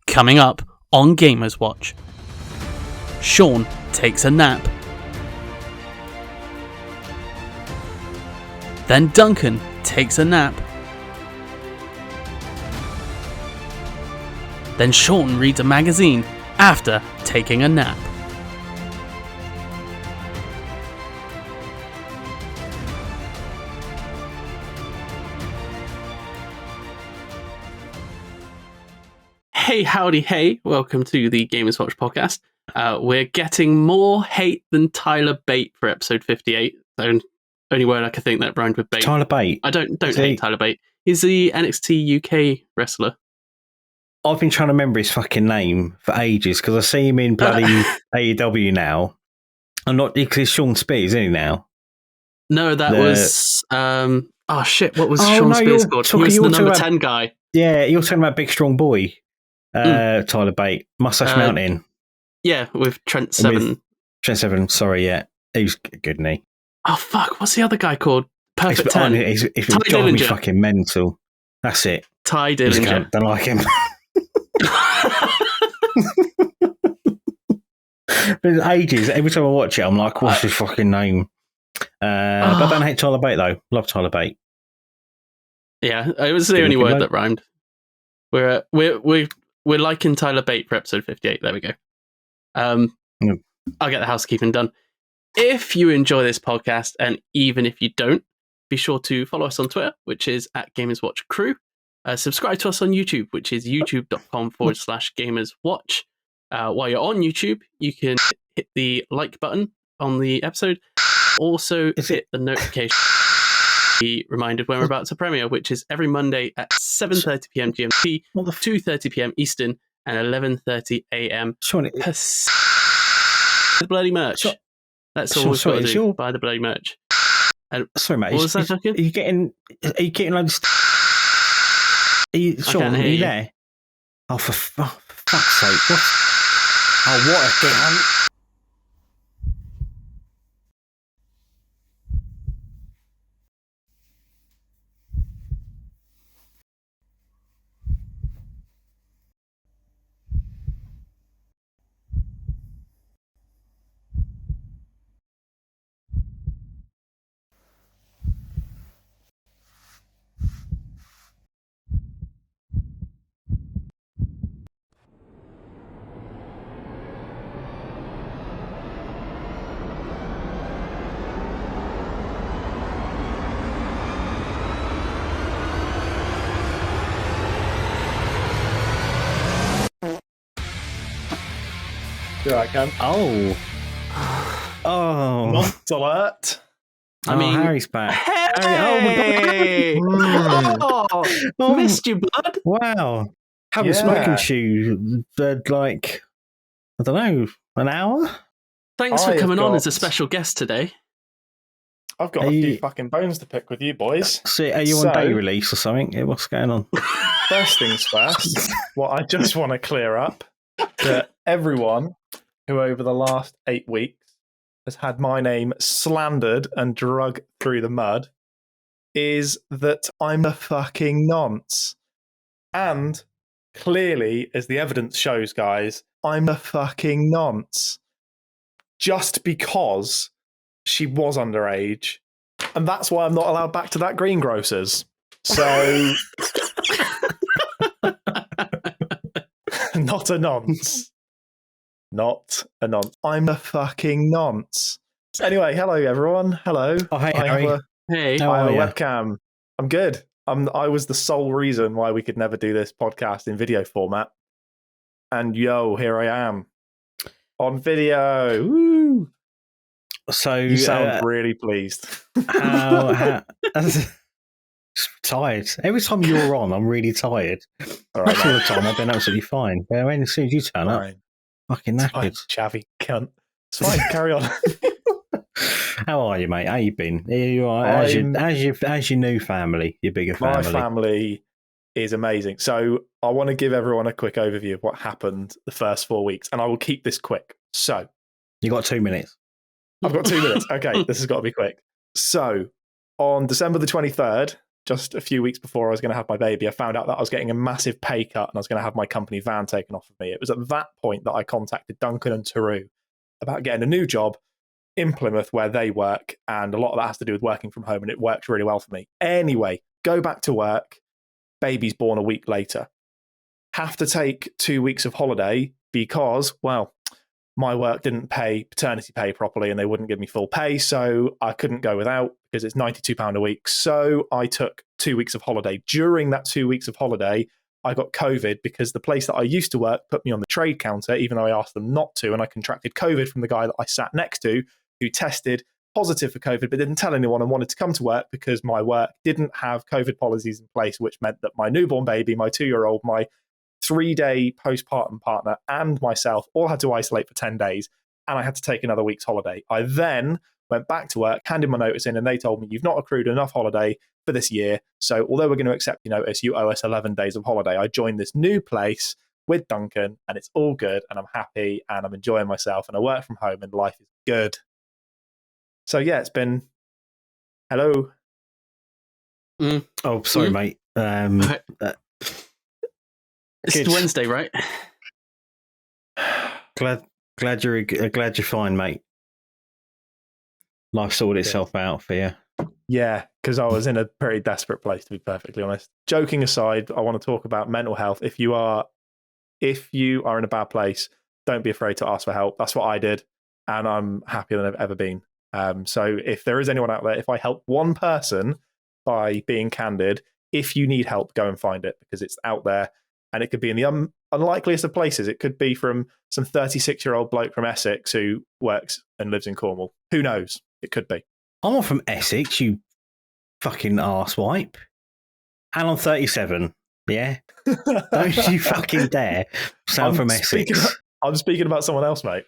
Coming up on Gamers Watch, Shaun takes a nap. Then Duncan takes a nap. Then Shaun reads a magazine after taking a nap. Hey, howdy, hey. Welcome to the Gamers Watch podcast. We're getting more hate than Tyler Bate for episode 58. The only word I could think that rhymed with Bate. Tyler Bate? I don't hate Tyler Bate. He's the NXT UK wrestler. I've been trying to remember his fucking name for ages because I see him in bloody AEW now. I'm not because it's Sean Spears, isn't he now? No, that was oh shit, what was Sean Spears called? He was the number 10 guy. Yeah, you're talking about Big Strong Boy. Tyler Bate, Mustache Mountain. Yeah, with Trent Seven. Trent Seven, sorry, yeah. He was good, isn't he? Oh fuck, what's the other guy called? Perfect 10. He's driving me fucking mental. That's it. Ty Dillinger. Don't like him. There's ages. Every time I watch it, I'm like, what's his fucking name? But I don't hate Tyler Bate though. Love Tyler Bate. Yeah, it was the only word that rhymed. We're liking Tyler Bate for episode 58. There we go. I'll get the housekeeping done. If you enjoy this podcast, and even if you don't, be sure to follow us on Twitter, which is @GamersWatchCrew. Subscribe to us on YouTube, which is youtube.com/GamersWatch. While you're on YouTube, you can hit the like button on the episode. Also, hit the notification. Be reminded when we're about to premiere, which is every Monday at 7:30 p.m. GMT, 2:30 p.m. Eastern, and 11:30 a.m. The bloody merch. That's all we've got to do. Buy the bloody merch. And sorry, mate. What was that, Duncan? Are you getting loads? Sean, are you there? Oh, for fuck's sake! What? Oh, what a thing! Here I can. Oh. Month alert. I mean, Harry's back. Hey! Oh, missed you, bud. Wow. Haven't spoken to you for like, I don't know, an hour? Thanks for coming on as a special guest today. I've got a few fucking bones to pick with you boys. So, are you on day release or something? What's going on? First things first, what I just want to clear up that everyone who over the last 8 weeks has had my name slandered and drug through the mud is that I'm a fucking nonce. And clearly, as the evidence shows, guys, I'm a fucking nonce. Just because she was underage. And that's why I'm not allowed back to that greengrocer's. So, not a nonce. Not a nonce. I'm a fucking nonce. Anyway, hello everyone. Hello. Oh, hey, Harry. Hey. I have a webcam. I'm good. I was the sole reason why we could never do this podcast in video format. And here I am. On video. Woo! So you sound really pleased. how tired. Every time you're on, I'm really tired. All right, most of the time, I've been absolutely fine. But as soon as you turn up, fucking knackered. Chavvy cunt. It's fine. Carry on. How are you, mate? How you been? Are you all right? How's your new family? Your bigger family? My family is amazing. So I want to give everyone a quick overview of what happened the first 4 weeks, and I will keep this quick. So you got 2 minutes. I've got 2 minutes. Okay, this has got to be quick. So on December the 23rd, just a few weeks before I was going to have my baby, I found out that I was getting a massive pay cut and I was going to have my company van taken off of me. It was at that point that I contacted Duncan and Taru about getting a new job in Plymouth where they work, and a lot of that has to do with working from home, and it works really well for me. Anyway, go back to work. Baby's born a week later. Have to take 2 weeks of holiday because, well, my work didn't pay paternity pay properly and they wouldn't give me full pay, so I couldn't go without because it's £92 a week. So I took 2 weeks of holiday. During that 2 weeks of holiday, I got COVID because the place that I used to work put me on the trade counter, even though I asked them not to, and I contracted COVID from the guy that I sat next to who tested positive for COVID but didn't tell anyone and wanted to come to work because my work didn't have COVID policies in place, which meant that my newborn baby, my 2-year-old, my 3-day postpartum partner and myself all had to isolate for 10 days, and I had to take another week's holiday. I then went back to work, handed my notice in, and they told me, you've not accrued enough holiday for this year, so although we're going to accept your notice, you owe us 11 days of holiday. I joined this new place with Duncan, and it's all good, and I'm happy, and I'm enjoying myself, and I work from home, and life is good. So yeah, it's been... Hello? Oh, sorry, mate. It's Good. Wednesday, right? Glad you're fine, mate. Life sorted itself out for you. Yeah, because I was in a pretty desperate place, to be perfectly honest. Joking aside, I want to talk about mental health. If you are in a bad place, don't be afraid to ask for help. That's what I did, and I'm happier than I've ever been. So if there is anyone out there, if I help one person by being candid, if you need help, go and find it, because it's out there. And it could be in the unlikeliest of places. It could be from some 36-year-old bloke from Essex who works and lives in Cornwall. Who knows? It could be. I'm not from Essex, you fucking arsewipe. And I'm 37, yeah? Don't you fucking dare sound from Essex. I'm speaking about someone else, mate.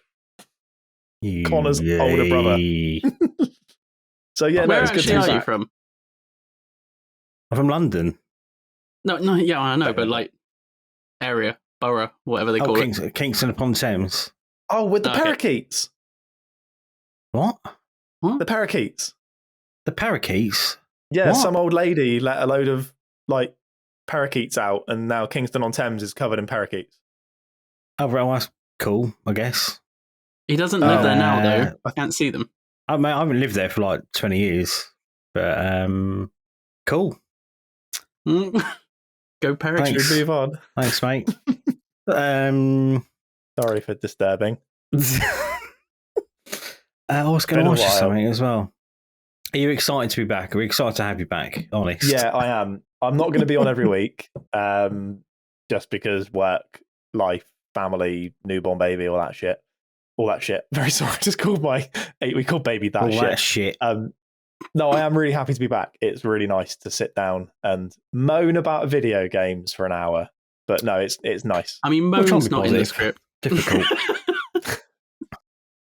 Connor's older brother. So yeah, Where it's good to be actually are you back. from? I'm from London. No, yeah, I know, but like area, borough, whatever they call it. Kingston upon Thames. Oh, with the Okay. parakeets. What? The parakeets. The parakeets? Yeah, What? some old lady let a load of like parakeets out, and now Kingston on Thames is covered in parakeets. Oh, well, that's cool, I guess. He doesn't live there now, though. I can't see them. I haven't lived there for like 20 years, but cool. Go parakeets. Thanks. Should we move on? Thanks, mate. Sorry for disturbing. I was going Been to a ask you while. something as well. Are you excited to be back? Are we excited to have you back? Honest. Yeah, I am. I'm not going to be on every week, just because work, life, family, newborn baby, all that shit. Very sorry, I just called my 8-week-old baby that All shit. that shit. No, I am really happy to be back. It's really nice to sit down and moan about video games for an hour. But no, it's nice. I mean, We're trying Moans to be not in the positive. script. Difficult.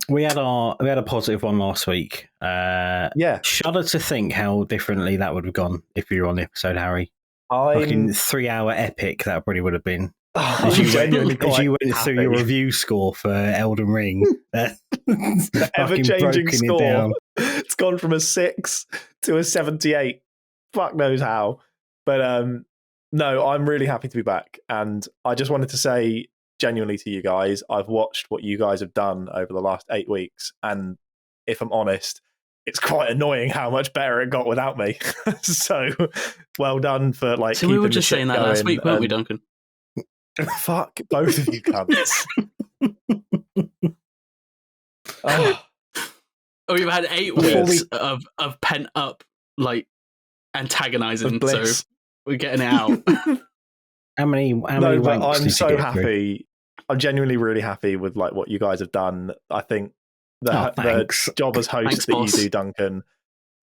we had a positive one last week. Yeah, Shudder to think how differently that would have gone if you were on the episode, Harry. I'm Fucking 3-hour epic that probably would have been. I'm As you genuinely went, as you quite went through happy. your review score for Elden Ring, The ever-changing score. It's gone from a 6 to a 78. Fuck knows how. But no, I'm really happy to be back. And I just wanted to say genuinely to you guys, I've watched what you guys have done over the last 8 weeks. And if I'm honest, it's quite annoying how much better it got without me. So well done for like So we were keeping the just ship saying that last going week, weren't we, and- Duncan? Fuck both of you cunts. Oh. Oh, we've had 8 Before weeks of pent up like antagonizing, Of so bliss. we're getting it out. How many No, wanks but did I'm you so get through? happy. I'm genuinely really happy with like what you guys have done. I think the thanks. job as host Thanks, that boss. you do, Duncan,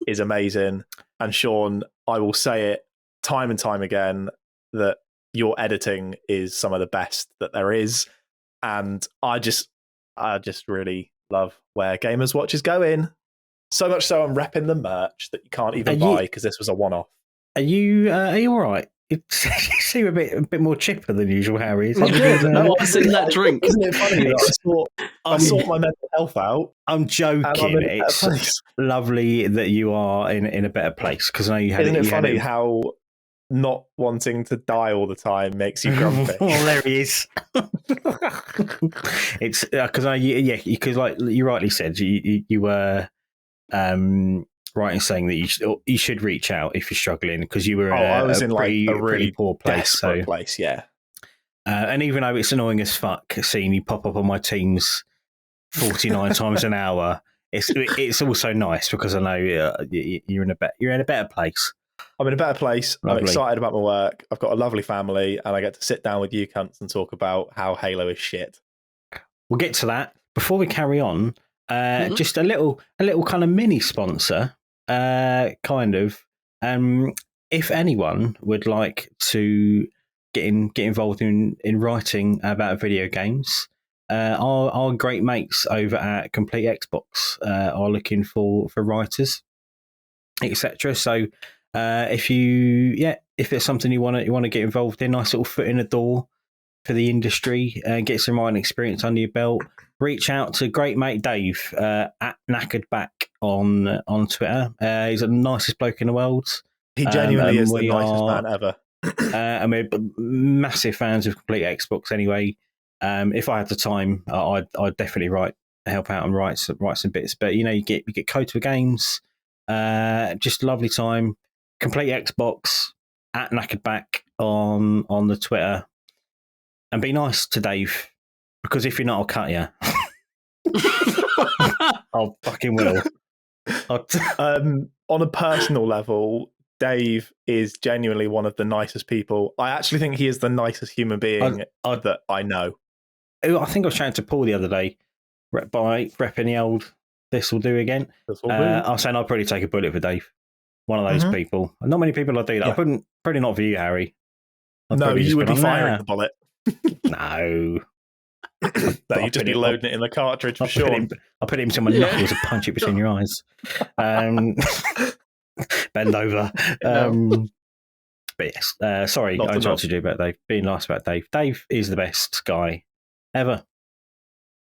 is amazing. And Shaun, I will say it time and time again that your editing is some of the best that there is. And I just really love where Gamers Watch is going. So much so I'm repping the merch that you can't even Are you- buy because this was a one-off. Are you all right? you seem a bit more chipper than usual, Harry. I'm good. What's in that drink? Isn't it funny that I sort my mental health out? I'm joking. And I'm in a better It's place. lovely that you are in a better place because I know you had. Isn't it you had funny how not wanting to die all the time makes you grumpy? Well, there he is. It's because because like you rightly said, you were right in saying that you should reach out if you're struggling because you were I was in pretty, like a really pretty poor place. place, yeah. And even though it's annoying as fuck seeing you pop up on my Teams 49 times an hour, it's also nice because I know you're in a better place. I'm in a better place. Lovely. I'm excited about my work. I've got a lovely family, and I get to sit down with you cunts and talk about how Halo is shit. We'll get to that. Before we carry on, just a little kind of mini sponsor, kind of. If anyone would like to get involved in writing about video games, our great mates over at Complete Xbox are looking for writers, etc. So if it's something you want to get involved in, nice little foot in the door for the industry and get some writing experience under your belt, reach out to great mate Dave at Knackeredback on Twitter. He's the nicest bloke in the world. He genuinely is the nicest man ever. And we're massive fans of Complete Xbox anyway. If I had the time, I'd definitely help out and write some bits. But you get code for games, just a lovely time. Complete Xbox at Knackeredback on the Twitter, and be nice to Dave because if you're not, I'll cut you. I fucking will. On a personal level, Dave is genuinely one of the nicest people. I actually think he is the nicest human being that I know. I think I was chatting to Paul the other day, repping the old "This will do" again. I was saying I'd probably take a bullet for Dave. One of those people. Not many people I do that. Yeah. I couldn't, probably not for you, Harry. No, you would be firing the bullet. No. No, you'd just be loading it in the cartridge for sure. I'll put it into my knuckles and punch it between your eyes. Bend over. But yes, sorry, I interrupted you about Dave. Being nice about Dave. Dave is the best guy ever.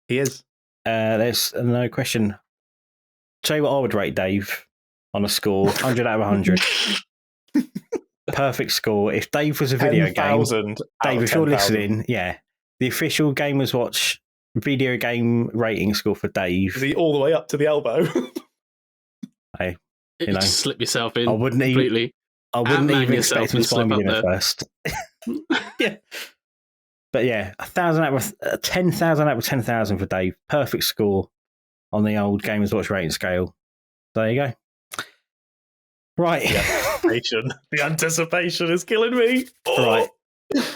He is. There's no question. Tell you what I would rate Dave on a score, 100 out of 100. Perfect score. If Dave was a video game, Dave, if you're listening, the official Gamers Watch video game rating score for Dave. Is he all the way up to the elbow? Hey, you just slip yourself in. I wouldn't completely. I wouldn't even expect him to find me in at first. Yeah. But yeah, 10,000 out of 10,000 for Dave. Perfect score on the old Gamers Watch rating scale. There you go. Right. The anticipation is killing me. Oh. Right.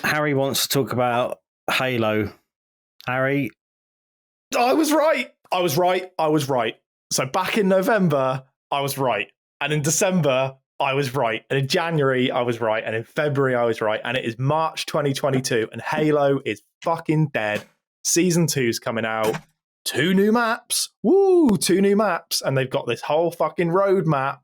Harry wants to talk about Halo. Harry. I was right. So back in November, I was right. And in December, I was right. And in January, I was right. And in February, I was right. And it is March 2022. And Halo is fucking dead. Season 2's coming out. 2 new maps. Woo! 2 new maps. And they've got this whole fucking roadmap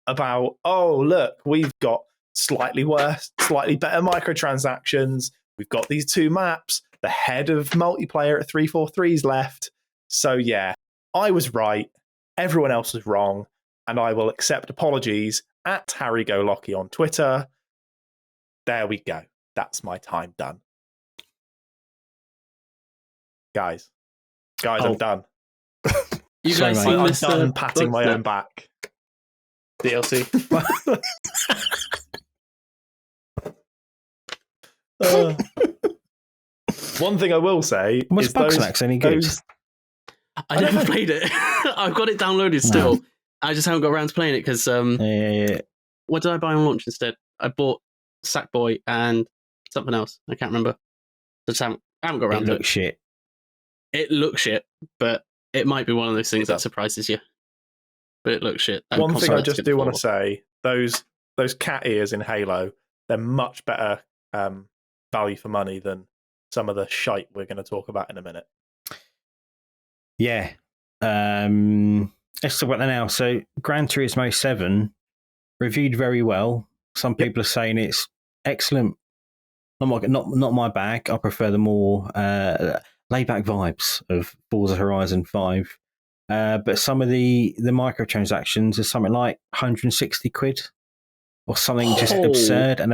about, oh, look, we've got slightly worse, slightly better microtransactions. We've got these 2 maps. The head of multiplayer at 343's left. So yeah, I was right. Everyone else was wrong. And I will accept apologies at Harry Go Locky on Twitter. There we go. That's my time done. Guys, I'm done. You guys I'm seen done patting my own back. DLC. One thing I will say Was is Bugsnax any good? I never played it. I've got it downloaded still. No. I just haven't got around to playing it because what did I buy on launch instead? I bought Sackboy and something else. I can't remember. Just haven't got around to it. Shit. It looks shit, but it might be one of those things that surprises you. But it looks shit. One thing I just do want to say, those cat ears in Halo, they're much better value for money than some of the shite we're going to talk about in a minute. Yeah. Let's talk about that now. So, Gran Turismo 7 reviewed very well. Some people are saying it's excellent. Not my bag. I prefer the more laid back vibes of Forza Horizon 5. But some of the microtransactions are something like 160 quid or something just absurd. And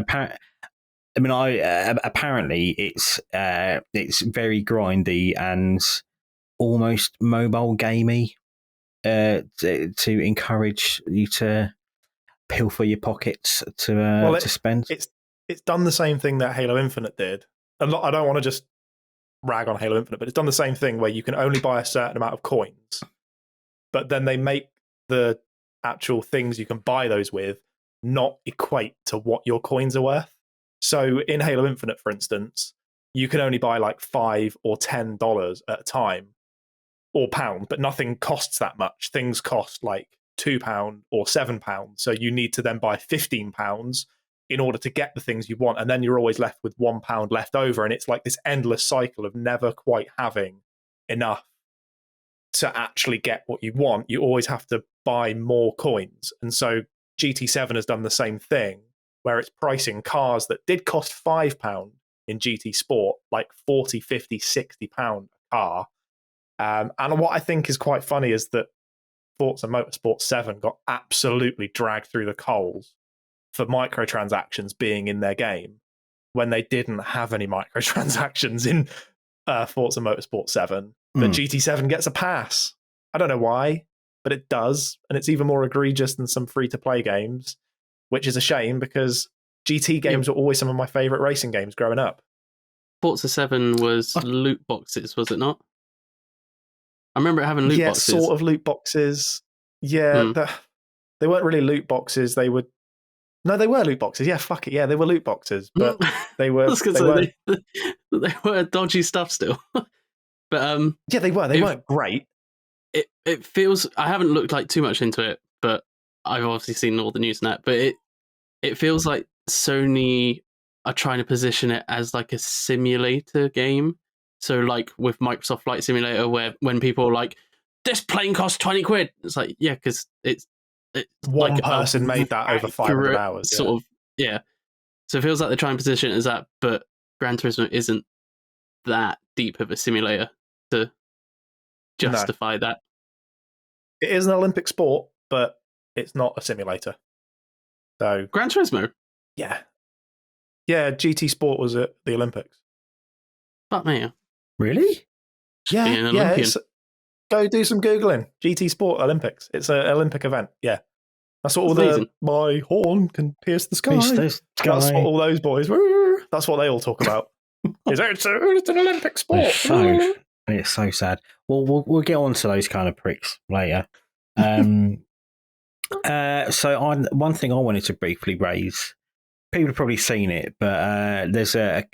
apparently it's very grindy and almost mobile gamey to encourage you to pilfer your pockets to spend. It's done the same thing that Halo Infinite did. I don't want to just rag on Halo Infinite, but it's done the same thing where you can only buy a certain amount of coins, but then they make the actual things you can buy those with not equate to what your coins are worth. So in Halo Infinite, for instance, you can only buy like $5 or $10 at a time, or pound, but nothing costs that much. Things cost like £2 or £7. So you need to then buy £15 in order to get the things you want. And then you're always left with £1 left over. And it's like this endless cycle of never quite having enough to actually get what you want. You always have to buy more coins. And so GT7 has done the same thing, where it's pricing cars that did cost £5 in GT Sport, like 40, 50, £60 a car. And what I think is quite funny is that Forza Motorsport 7 got absolutely dragged through the coals for microtransactions being in their game when they didn't have any microtransactions in Forza Motorsport 7. But GT7 gets a pass. I don't know why, but it does. And it's even more egregious than some free-to-play games, which is a shame because GT games were always some of my favourite racing games growing up. Forza 7 was loot boxes, was it not? I remember it having loot boxes. Yeah, sort of loot boxes. Yeah, they weren't really loot boxes. They were loot boxes. Yeah, fuck it. Yeah, they were loot boxes, but they were. They were dodgy stuff still. But yeah, they were. They weren't great. It feels. I haven't looked like too much into it, but I've obviously seen all the news and that. But it feels like Sony are trying to position it as like a simulator game. So like with Microsoft Flight Simulator, where when people are like, this plane costs 20 quid, it's like, yeah, because it's one like person made that over 500 hours. Sort of, yeah. So it feels like they're trying to position it as that, but Gran Turismo isn't that deep of a simulator to justify that. It is an Olympic sport, but it's not a simulator. So Gran Turismo? Yeah. GT Sport was at the Olympics. Fuck me. Really? Yeah. Go do some Googling. GT Sport Olympics. It's an Olympic event. Yeah. That's what my horn can pierce the sky. That's what all those boys, that's what they all talk about. It's an Olympic sport. It's so sad. We'll get on to those kind of pricks later. One thing I wanted to briefly raise, people have probably seen it, but there's a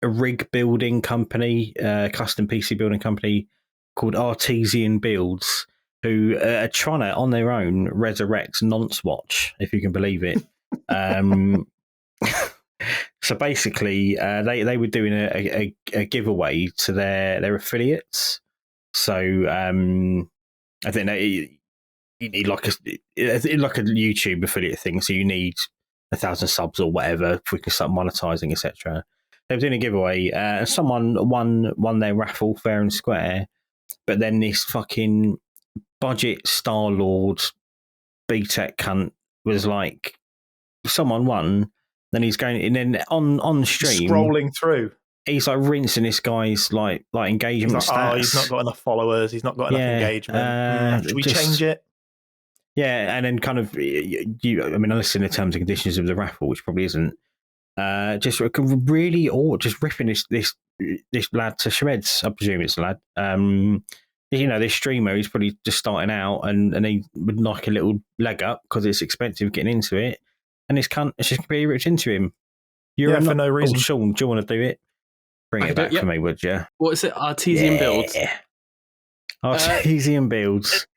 rig building company, custom PC building company called Artesian Builds, who are trying to, on their own, resurrect Nonce Watch, if you can believe it. So basically, they were doing a giveaway to their affiliates. So I think you need like a YouTube affiliate thing. So you need 1,000 subs or whatever if we can start monetizing, etc. They were doing a giveaway. Someone won their raffle fair and square, but then this fucking budget Star-Lord B-Tech cunt was like, someone won, then he's going, and then on stream, scrolling through, he's like rinsing this guy's like engagement stats. Oh, he's not got enough followers, he's not got enough engagement. Should we change it? Yeah, and then kind of, unless in the terms and conditions of the raffle, which probably isn't, just really, just ripping this lad to shreds. I presume it's a lad. This streamer, he's probably just starting out, and he would like a little leg up because it's expensive getting into it, and this cunt is just completely ripped into him. For no reason. Sean, do you want to do it? Bring it back for me, would you? What is it? Artesian Builds. Artesian Builds.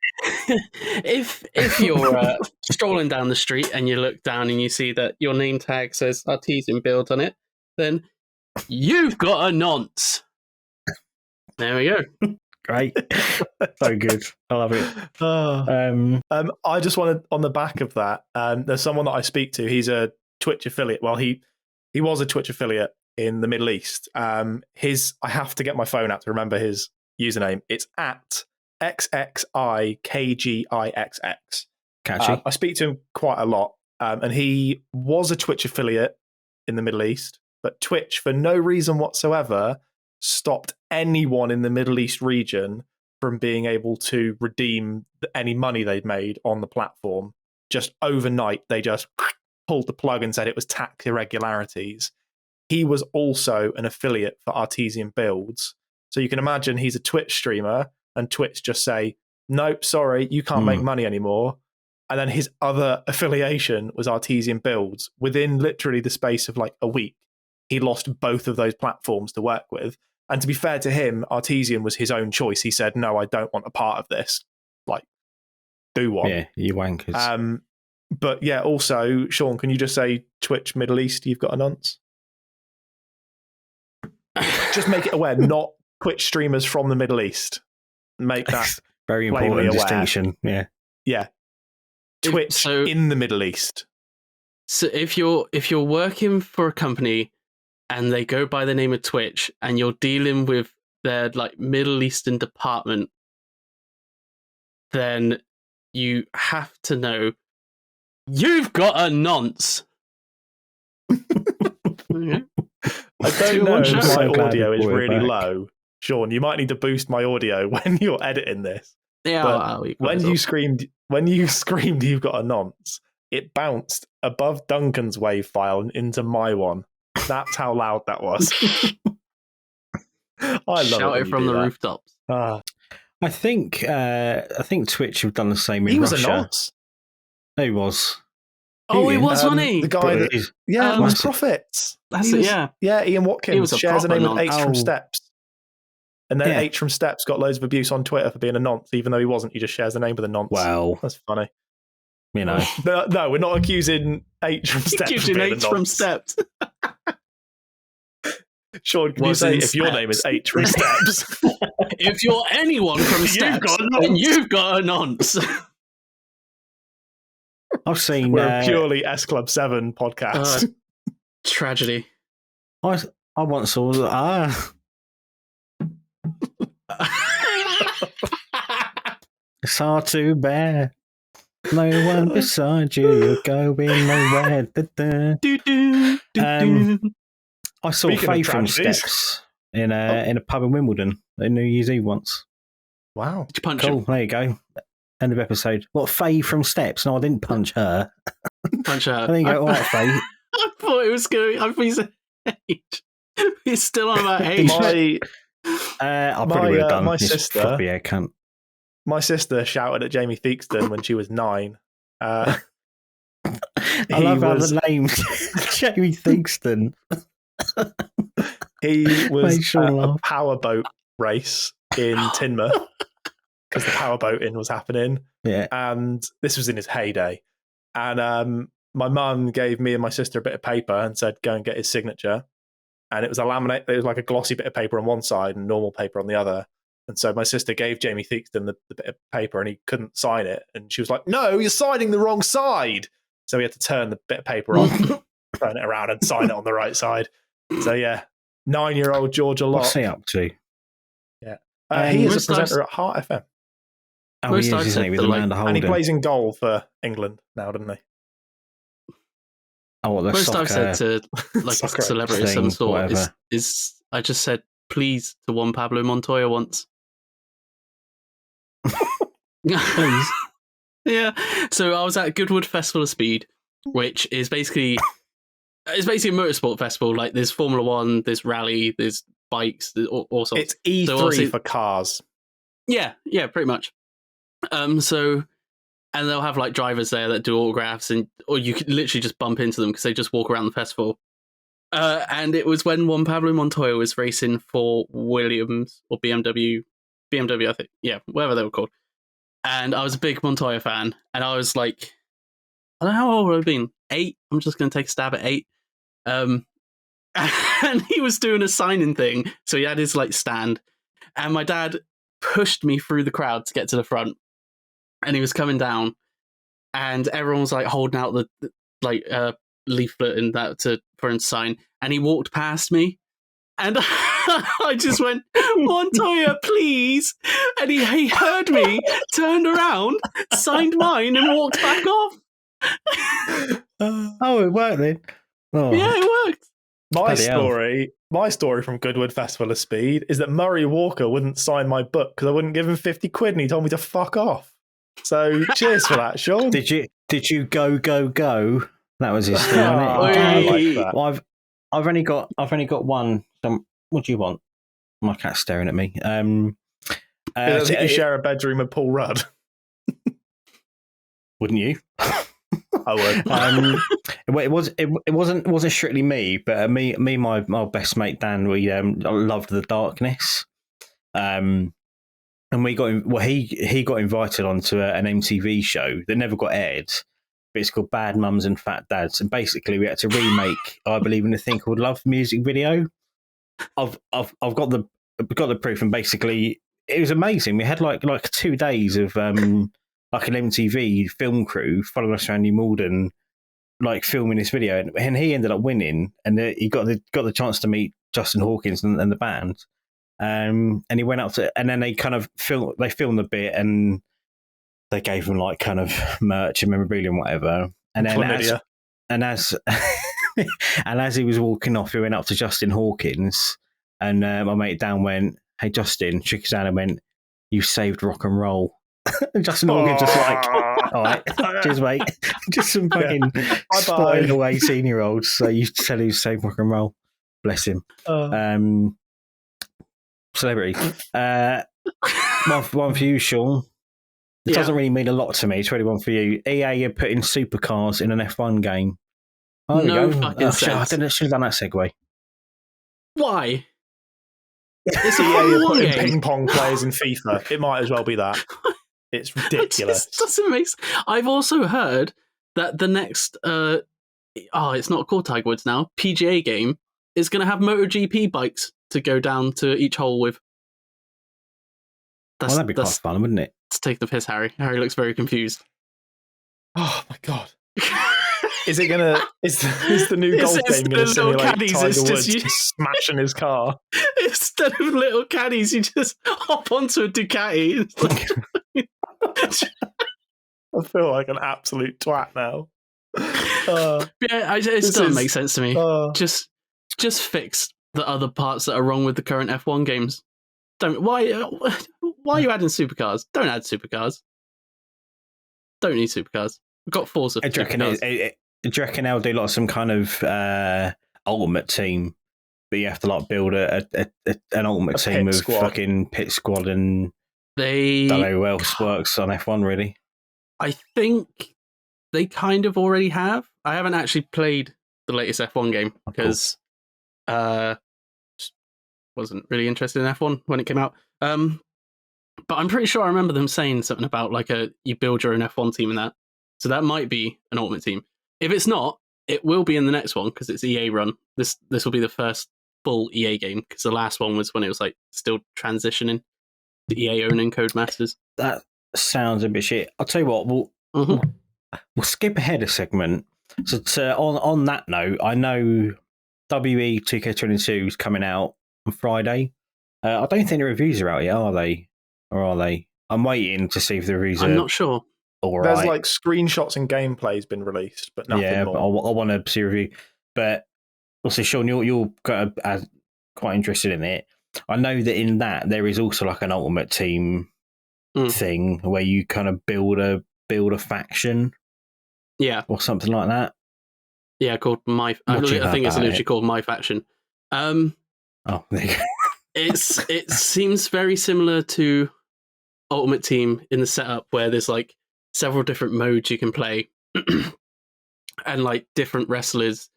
If you're strolling down the street and you look down and you see that your name tag says Artesian Builds on it, then you've got a nonce. There we go. Great. So good. I love it. I just wanted, on the back of that, there's someone that I speak to. He's a Twitch affiliate. Well, he was a Twitch affiliate in the Middle East. I have to get my phone out to remember his username. It's at XXIKGIXX. Catchy. I speak to him quite a lot, and he was a Twitch affiliate in the Middle East, but Twitch, for no reason whatsoever, stopped anyone in the Middle East region from being able to redeem any money they'd made on the platform. Just overnight, they just pulled the plug and said it was tax irregularities. He was also an affiliate for Artesian Builds. So you can imagine he's a Twitch streamer, and Twitch just say, nope, sorry, you can't make money anymore. And then his other affiliation was Artesian Builds. Within literally the space of like a week, he lost both of those platforms to work with. And to be fair to him, Artesian was his own choice. He said, no, I don't want a part of this. Like, do one. Yeah, you wankers. But yeah, also, Shaun, can you just say Twitch Middle East, you've got a nonce? Just make it aware, not Twitch streamers from the Middle East. Make that very important distinction. Yeah. Yeah. Twitch in the Middle East. So if you're working for a company and they go by the name of Twitch and you're dealing with their like Middle Eastern department, then you have to know you've got a nonce. Okay. I don't know if my audio is really low. Shaun, you might need to boost my audio when you're editing this. Yeah, when you screamed, you've got a nonce, it bounced above Duncan's wave file and into my one. That's how loud that was. I love Shout it from the rooftops. I think Twitch have done the same in He Russia. was a nonce. He was. Oh, he was, wasn't he? The guy that was Profits. That's it. Yeah, yeah. Ian Watkins shares a name with H from Steps. And then H from Steps got loads of abuse on Twitter for being a nonce, even though he wasn't. He just shares the name with a nonce. Wow. That's funny. You know. No, we're not accusing H from Steps. Accusing H from Steps. Shaun, can you say if your name is H from Steps? If you're anyone from Steps, then you've got a nonce. I've seen... We're a purely S Club 7 podcast. Tragedy. I once saw... It's hard to bear. No one beside you. You're going nowhere. I saw Faye from Steps in a pub in Wimbledon in New Year's Eve once. Wow. Did you punch him? There you go. End of episode. What, Faye from Steps? No, I didn't punch her. Punch her. I think all right, Faye. I thought it was going. I thought he said age. He's still on about age. I probably would have done. My sister. Yeah, cunt. My sister shouted at Jamie Theakston when she was 9. I love how the name Jamie Theakston. He was at a powerboat race in Tynmouth because the powerboating was happening. Yeah, and this was in his heyday. And my mum gave me and my sister a bit of paper and said, "Go and get his signature." And it was a laminate. It was like a glossy bit of paper on one side and normal paper on the other. And so my sister gave Jamie Theakston the bit of paper and he couldn't sign it. And she was like, "No, you're signing the wrong side." So he had to turn the bit of paper on, turn it around and sign it on the right side. So yeah, 9-year-old Georgia Locke. What's he up to? Yeah. He is a presenter at Heart FM. Oh, he is, isn't he? With Amanda Holden. And he plays in goal for England now, doesn't he? Oh, what, most I've said to like a celebrity of some sort is I just said please to Juan Pablo Montoya once. Please. Yeah. So I was at Goodwood Festival of Speed, which is basically a motorsport festival. Like there's Formula One, there's rally, there's bikes, there's all sorts. It's E3 for cars. Yeah, pretty much. And they'll have like drivers there that do autographs, or you could literally just bump into them because they just walk around the festival. And it was when Juan Pablo Montoya was racing for Williams or BMW, I think, yeah, whatever they were called. And I was a big Montoya fan, and I was like, I don't know how old I've been, 8. I'm just going to take a stab at 8. And he was doing a signing thing, so he had his like stand, and my dad pushed me through the crowd to get to the front. And he was coming down, and everyone was like holding out the leaflet and that for him to sign, and he walked past me, and I just went, Montoya, please, and he heard me, turned around, signed mine, and walked back off. Oh, it worked then. Oh. Yeah, it worked. My story from Goodwood Festival of Speed is that Murray Walker wouldn't sign my book because I wouldn't give him 50 quid and he told me to fuck off. So cheers for that, Shaun. Did you go? That was his thing, wasn't it? I like that. Well, I've only got one. What do you want? My cat's staring at me. You share a bedroom with Paul Rudd. Wouldn't you? I would. It wasn't strictly me, but me, my best mate Dan, we loved The Darkness, and we he got invited onto an MTV show that never got aired, but it's called Bad Mums and Fat Dads, and basically we had to remake I Believe in a Thing Called Love music video. I've got the proof, and basically it was amazing. We had like 2 days of like an MTV film crew following us around New Malden, like filming this video, and he ended up winning, and he got the chance to meet Justin Hawkins and the band, and he went up to, and then they kind of filmed a bit, and they gave him like kind of merch and memorabilia and whatever, and then as he was walking off, he went up to Justin Hawkins, and my mate Dan went, "Hey Justin," shook his hand and went, "You saved rock and roll." And Justin Hawkins just like, "All right, cheers, mate." Just some fucking spoiling away 18-year-olds. So you tell him save rock and roll. Bless him. Celebrity. One for you, Shaun. It doesn't really mean a lot to me. It's really one for you. EA are putting supercars in an F1 game. Oh, no fucking sense. I should have done that segue. Why? It's EA are putting ping pong players in FIFA. It might as well be that. It's ridiculous. It doesn't make sense. I've also heard that the next, it's not called Tiger Woods now, PGA game is going to have MotoGP bikes to go down to each hole with. That'd be quite fun, wouldn't it? Let's take the piss, Harry. Harry looks very confused. Oh my god. Is it gonna? Is the new golf game gonna simulate caddies, Tiger Woods smashing his car? Instead of little caddies, you just hop onto a Ducati. I feel like an absolute twat now. It doesn't make sense to me. Just fix the other parts that are wrong with the current F1 games. Why are you adding supercars? Don't add supercars. Don't need supercars. We've got Forza. Do you reckon they'll do like some kind of ultimate team, but you have to like build an ultimate team with fucking pit squad, and don't know who else works on F1 really? I think they kind of already have. I haven't actually played the latest F1 game because wasn't really interested in F1 when it came out. But I'm pretty sure I remember them saying something about like you build your own F1 team and that. So that might be an ultimate team. If it's not, it will be in the next one because it's EA run. This will be the first full EA game because the last one was when it was like still transitioning to EA owning Codemasters. That sounds a bit shit. I'll tell you what, we'll skip ahead a segment. So on that note, I know WWE 2K22 is coming out on Friday. I don't think the reviews are out yet, are they? Or are they? I'm waiting to see if the reviews are. I'm not sure. All There's right. like screenshots and gameplay's been released, but nothing more. But I want to see a review. But also, Shaun, you're quite interested in it. I know that in that there is also like an ultimate team thing where you kind of build a faction, or something like that. Yeah, called My. I think it's literally called My Faction. Oh, there you go. It seems very similar to Ultimate Team in the setup where there's like several different modes you can play, and like different wrestlers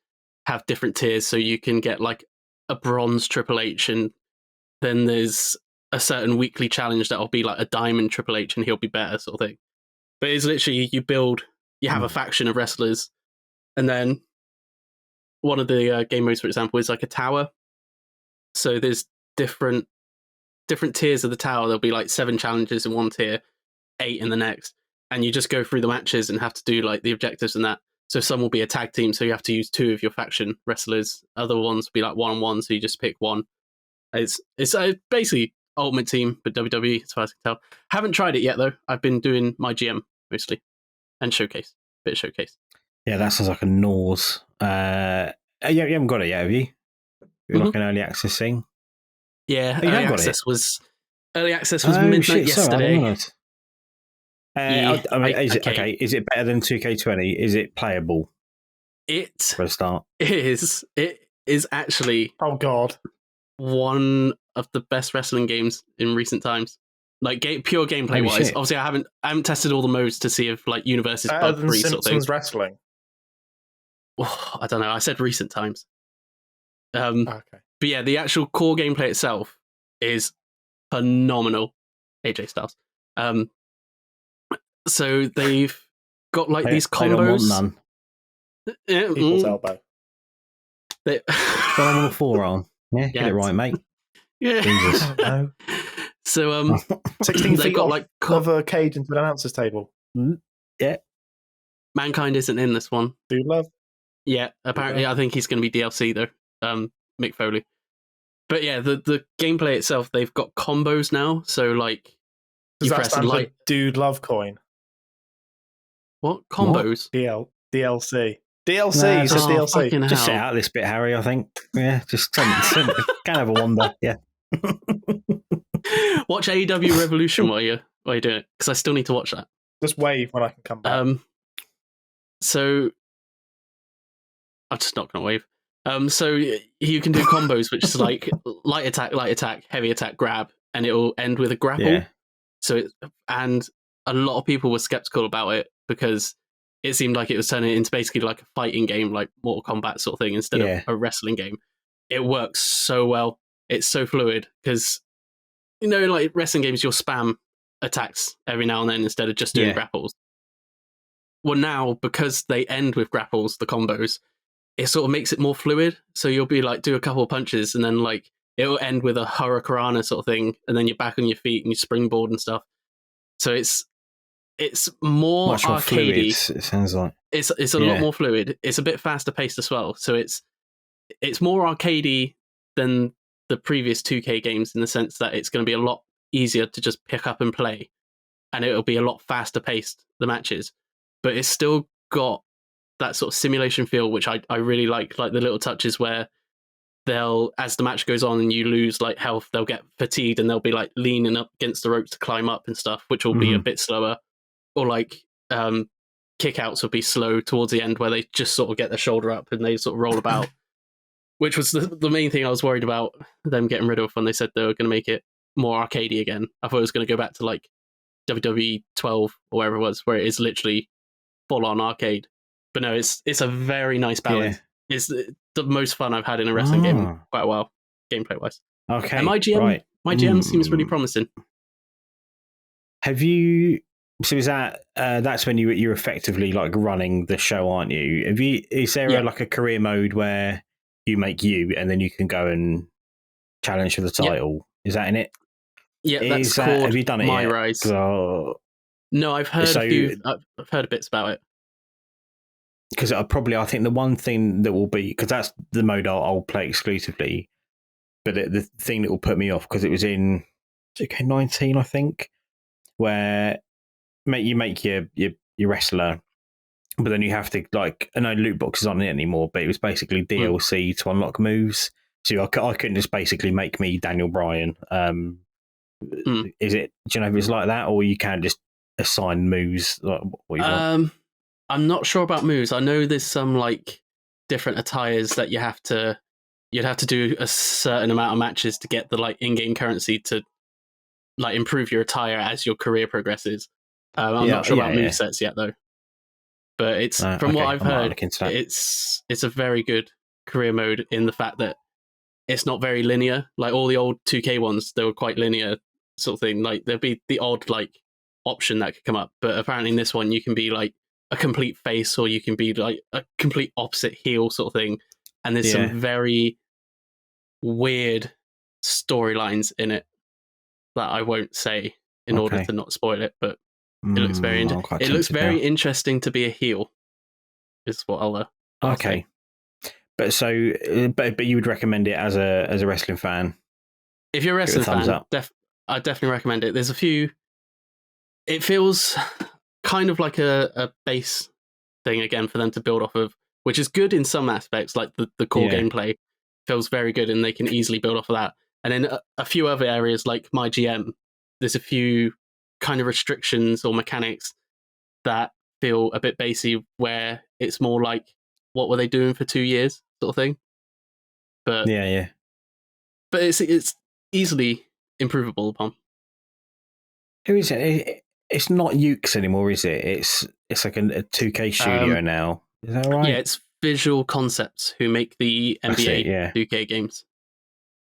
have different tiers, so you can get like a bronze Triple H, and then there's a certain weekly challenge that'll be like a diamond Triple H, and he'll be better, sort of thing. But it's literally you have a faction of wrestlers, and then one of the game modes, for example, is like a tower. So there's different tiers of the tower. There'll be like 7 challenges in one tier, 8 in the next, and you just go through the matches and have to do like the objectives and that. So some will be a tag team, so you have to use 2 of your faction wrestlers. Other ones will be like 1-on-1, so you just pick one. It's basically Ultimate Team, but WWE, as far as I can tell. Haven't tried it yet, though. I've been doing my GM, mostly. And Showcase. Bit of Showcase. Yeah, that sounds like a Norse. You haven't got it yet, have you? You're like an early access thing? Yeah, oh, early access was midnight yesterday. Okay, is it better than 2K20? Is it playable? For a start, it is actually one of the best wrestling games in recent times. Like pure gameplay wise. Shit. Obviously, I haven't tested all the modes to see if like universe is bug free sort of thing. Wrestling. Oh, I don't know. I said recent times. Okay. But yeah, the actual core gameplay itself is phenomenal. AJ Styles. So they've got like these combos. I don't want none. People's elbow. Got them on the forearm. Yeah, get it right, mate. Yeah. Jesus. No. So 16 they feet got off like cover cage into an announcer's table. Yeah. Mankind isn't in this one. Dude love. Yeah, apparently I think he's going to be DLC though. Mick Foley. But yeah, the gameplay itself, they've got combos now. So like, Does that stand for Dude Love Coin? What combos? What? DLC. DLC. Just DLC. Just sit out this bit, Harry. I think. Yeah, just can have a wander. Yeah. Watch AEW Revolution while you're doing it, because I still need to watch that. Just wave when I can come back. So I'm just not going to wave. So you can do combos, which is like light attack, heavy attack, grab, and it will end with a grapple. Yeah. So and a lot of people were skeptical about it because it seemed like it was turning into basically like a fighting game, like Mortal Kombat sort of thing, instead of a wrestling game. It works so well. It's so fluid because, like wrestling games, you'll spam attacks every now and then instead of just doing grapples. Well, now, because they end with grapples, the combos, it sort of makes it more fluid. So you'll be like, do a couple of punches and then like it'll end with a hurricanrana sort of thing. And then you're back on your feet and you springboard and stuff. So it's more much more fluid, it sounds like. It's a lot more fluid. It's a bit faster paced as well. So it's more arcadey than the previous 2K games in the sense that it's going to be a lot easier to just pick up and play. And it'll be a lot faster paced, the matches. But it's still got that sort of simulation feel, which I really like the little touches where they'll, as the match goes on and you lose like health, they'll get fatigued and they'll be like leaning up against the ropes to climb up and stuff, which will be a bit slower. Or like kickouts will be slow towards the end where they just sort of get their shoulder up and they sort of roll about, which was the main thing I was worried about them getting rid of when they said they were going to make it more arcadey again. I thought it was going to go back to like WWE 12 or wherever it was, where it is literally full on arcade. But no, it's a very nice balance. Yeah. It's the most fun I've had in a wrestling game in quite a while, gameplay wise. Okay. And my GM seems really promising. Have you? So is that that's when you're effectively like running the show, aren't you? Is there like a career mode where you make you and then you can go and challenge for the title? Yep. Is that in it? Yeah, that's called have you done it My yet? Rise. No, I've heard I've heard bits about it. Because I think the one thing that will be, because that's the mode I'll play exclusively, but the thing that will put me off, because it was in 2K19, I think, where you make your wrestler, but then you have to, like, I know loot boxes aren't in it anymore, but it was basically DLC to unlock moves. So I couldn't just basically make me Daniel Bryan. Is it? Do you know if it's like that, or you can just assign moves? Like, what you want? I'm not sure about moves. I know there's some like different attires that you'd have to do a certain amount of matches to get the like in-game currency to like improve your attire as your career progresses. I'm not sure about movesets yet though. But it's from what I've heard, it's a very good career mode in the fact that it's not very linear. Like all the old 2K ones, they were quite linear sort of thing. Like there'd be the odd like option that could come up, but apparently in this one you can be like a complete face or you can be like a complete opposite heel sort of thing. And there's some very weird storylines in it that I won't say in order to not spoil it, but it looks very interesting to be a heel. is what I'll Okay. say. But you would recommend it as a wrestling fan? If you're a Give it a wrestling thumbs fan, up. I definitely recommend it. There's a few. It feels kind of like a base thing again for them to build off of, which is good in some aspects, like the core gameplay feels very good and they can easily build off of that. And then a few other areas like my GM, there's a few kind of restrictions or mechanics that feel a bit basey, where it's more like, what were they doing for 2 years sort of thing. But but it's easily improvable upon. Who is it? It's not Ukes anymore, is it? It's like a 2K studio now. Is that right? Yeah, it's Visual Concepts who make the NBA 2K games.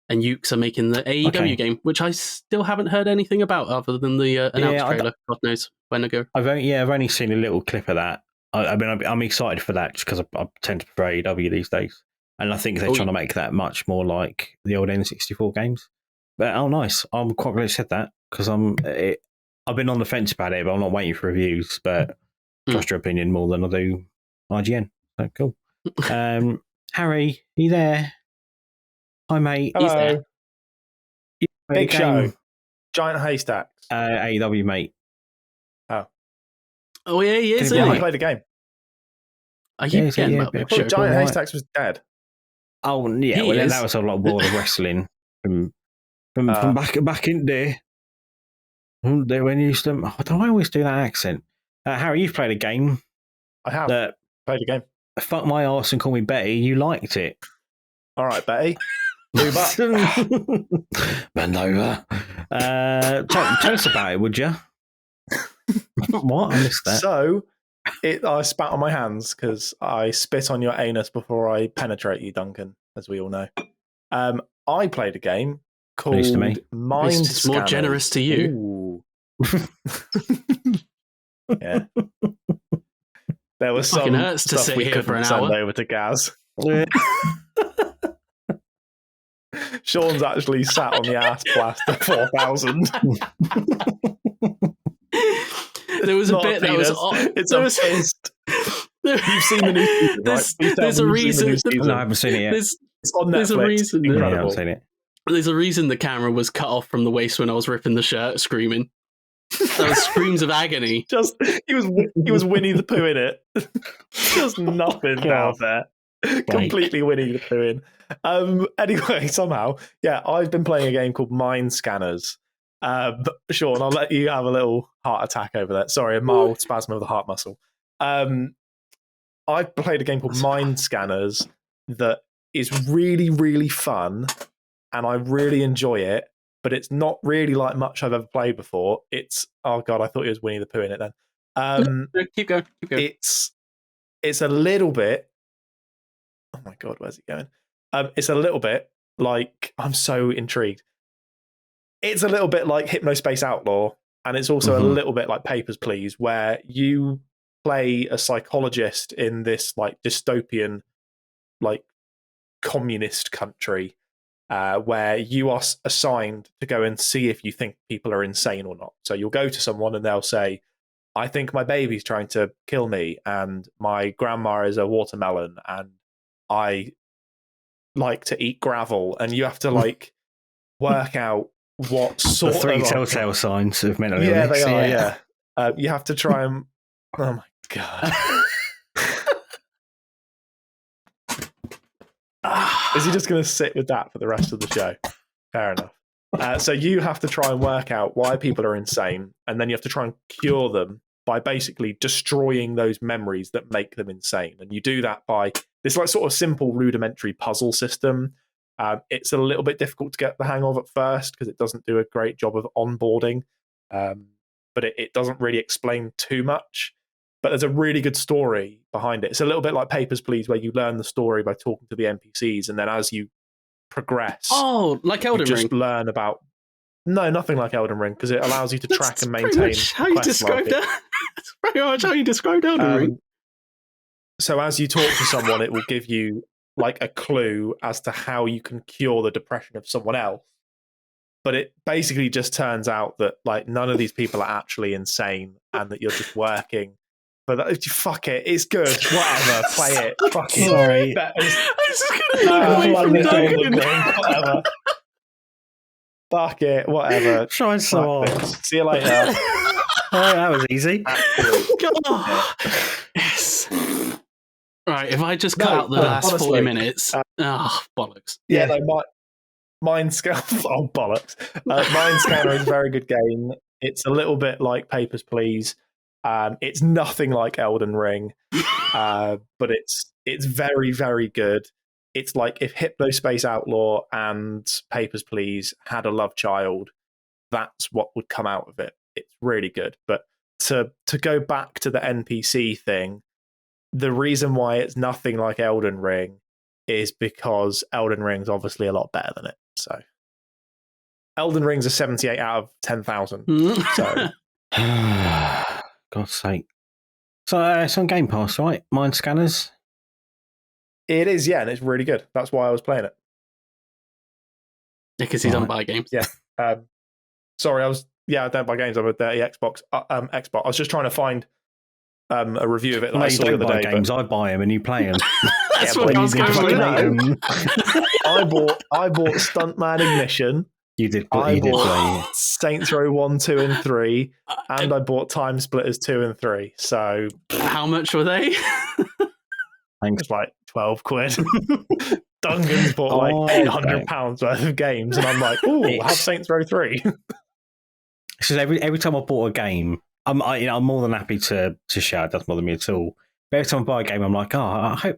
And Ukes are making the AEW game, which I still haven't heard anything about other than the announced trailer. God knows when ago. I've only seen a little clip of that. I mean, I'm excited for that just because I tend to prefer AEW these days. And I think they're trying to make that much more like the old N64 games. But nice. I'm quite glad you said that because I've been on the fence about it, but I'm not waiting for reviews. But trust your opinion more than I do IGN. So cool. Harry, are you there? Hi, mate. Hello. Big game. show. Giant haystacks. AEW, mate. Oh, yeah, he is. I played a game. I keep forgetting about Big Show. Giant haystacks was dead. Oh, yeah. Well, that was a lot of World of Wrestling from back in there. When you used to, do I always do that accent? Harry, you've played a game. I have played a game. Fuck my arse and call me Betty. You liked it. All right, Betty. Move up. Bend over. Tell us about it, would you? What? I missed that. So, I spat on my hands because I spit on your anus before I penetrate you, Duncan, as we all know. I played a game called Mind Scanners. It's more generous to you. Yeah. There was some hurts to stuff sit we here couldn't for an send hour. over to Gaz. Sean's actually sat on the ass blaster 4000. There was a bit that was. It's a fist. You've seen the new season, right? There's a reason. No, I haven't seen it yet. It's on Netflix. There's a reason. Yeah, I haven't seen it. There's a reason the camera was cut off from the waist when I was ripping the shirt, screaming. Those screams of agony. Just he was Winnie the Pooh in it. Just nothing down there. Completely Winnie the Pooh in. Anyway, somehow, I've been playing a game called Mind Scanners. Sean, I'll let you have a little heart attack over that. Sorry, a mild spasm of the heart muscle. I've played a game called Mind Scanners that is really, really fun, and I really enjoy it. But it's not really like much I've ever played before. It's I thought it was Winnie the Pooh in it then. Keep going. It's a little bit. Oh my god, where's it going? It's a little bit like I'm so intrigued. It's a little bit like Hypnospace Outlaw, and it's also a little bit like Papers, Please, where you play a psychologist in this like dystopian, like communist country. Where you are assigned to go and see if you think people are insane or not. So you'll go to someone and they'll say, I think my baby's trying to kill me, and my grandma is a watermelon, and I like to eat gravel. And you have to like work out what sort of... The three telltale signs of mental illness. Yeah, they are, yeah. You have to try and... Oh my God. Is he just going to sit with that for the rest of the show? Fair enough. So you have to try and work out why people are insane, and then you have to try and cure them by basically destroying those memories that make them insane. And you do that by this like sort of simple rudimentary puzzle system. It's a little bit difficult to get the hang of at first because it doesn't do a great job of onboarding, but it doesn't really explain too much. But there's a really good story behind it. It's a little bit like Papers, Please, where you learn the story by talking to the NPCs, and then as you progress, like Elden you Ring, just learn about. No, nothing like Elden Ring because it allows you to track and maintain. How you described it? That's pretty much how you described Elden Ring. So as you talk to someone, it will give you like a clue as to how you can cure the depression of someone else. But it basically just turns out that like none of these people are actually insane, and that you're just working but fuck it, it's good. Whatever, play it. Fuck it. Sorry. I'm just gonna look away from Duncan. Whatever. Fuck it, whatever. Trying so hard. See you later. That was easy. Oh, yes. Right, if I just cut out the last honestly, 40 minutes. Bollocks. Yeah, no, Mind Scanner. Oh, bollocks. Mind Scanner is a very good game. It's a little bit like Papers, Please. It's nothing like Elden Ring, but it's very, very good. It's like if Hypnospace Outlaw and Papers, Please had a love child, that's what would come out of it. It's really good. But to go back to the NPC thing, the reason why it's nothing like Elden Ring is because Elden Ring's obviously a lot better than it. So Elden Ring's a 78 out of 10,000. So God's sake. So it's on Game Pass, right? Mind Scanners? it is, yeah, and it's really good. That's why I was playing it. Because he doesn't buy games. Yeah. Sorry, I don't buy games. I'm a dirty Xbox. Xbox. I was just trying to find a review of it that I saw the other day. Games, I buy them and you play them. That's what I was going with. I bought Stuntman Ignition. You did. I you did bought play. Saints Row 1, 2, and 3, and I bought Time Splitters 2 and 3. So how much were they? Thanks. It's like 12 quid. Duncan's bought like £800 worth of games, and I'm like, oh, I'll have Saints Row 3. So every time I bought a game, I'm more than happy to share. It doesn't bother me at all. But every time I buy a game, I'm like, I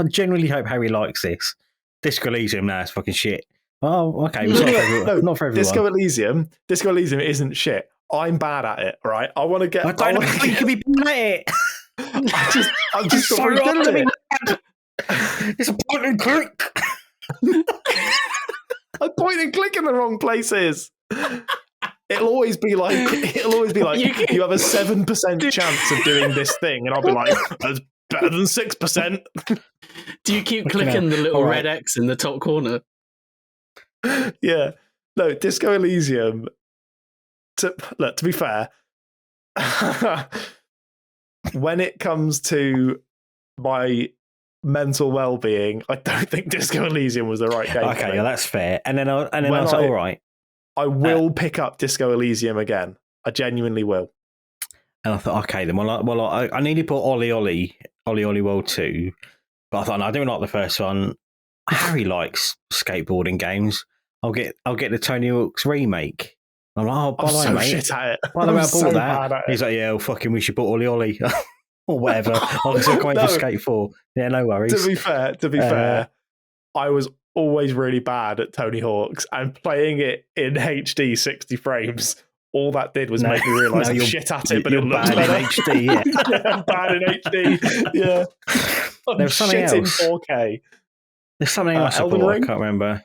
genuinely hope Harry likes this. Disco Elysium, now it's fucking shit. Oh, okay. It's not for everyone. Disco Elysium isn't shit. I'm bad at it, right? I want to get. I don't know how you can be bad at it. I'm just so good at it. It's a point and click. I point and click in the wrong places. It'll always be like you have a 7% chance of doing this thing, and I'll be like, that's better than 6%. Do you keep clicking the little red X in the top corner? Yeah. No, Disco Elysium. To be fair, when it comes to my mental well-being, I don't think Disco Elysium was the right game. Okay, yeah, that's fair. And then I was like, all right. I will pick up Disco Elysium again. I genuinely will. And I thought, okay, then I nearly bought Ollie World 2, but I thought, no, I don't like the first one. Harry likes skateboarding games. I'll get the Tony Hawk's remake. I'm like, oh, by the way, mate. Shit at it. By the way, I bought that. He's like, yeah, well, fucking, we should bought Ollie. Or whatever. I'll just go for Skate 4. Yeah, no worries. To be fair, I was always really bad at Tony Hawk's, and playing it in HD 60 frames, all that did was make me realise I'm shit at it, but it looks bad better. In HD, yeah. I'm bad in HD, yeah. I'm shit in 4K. There's something else I can't remember.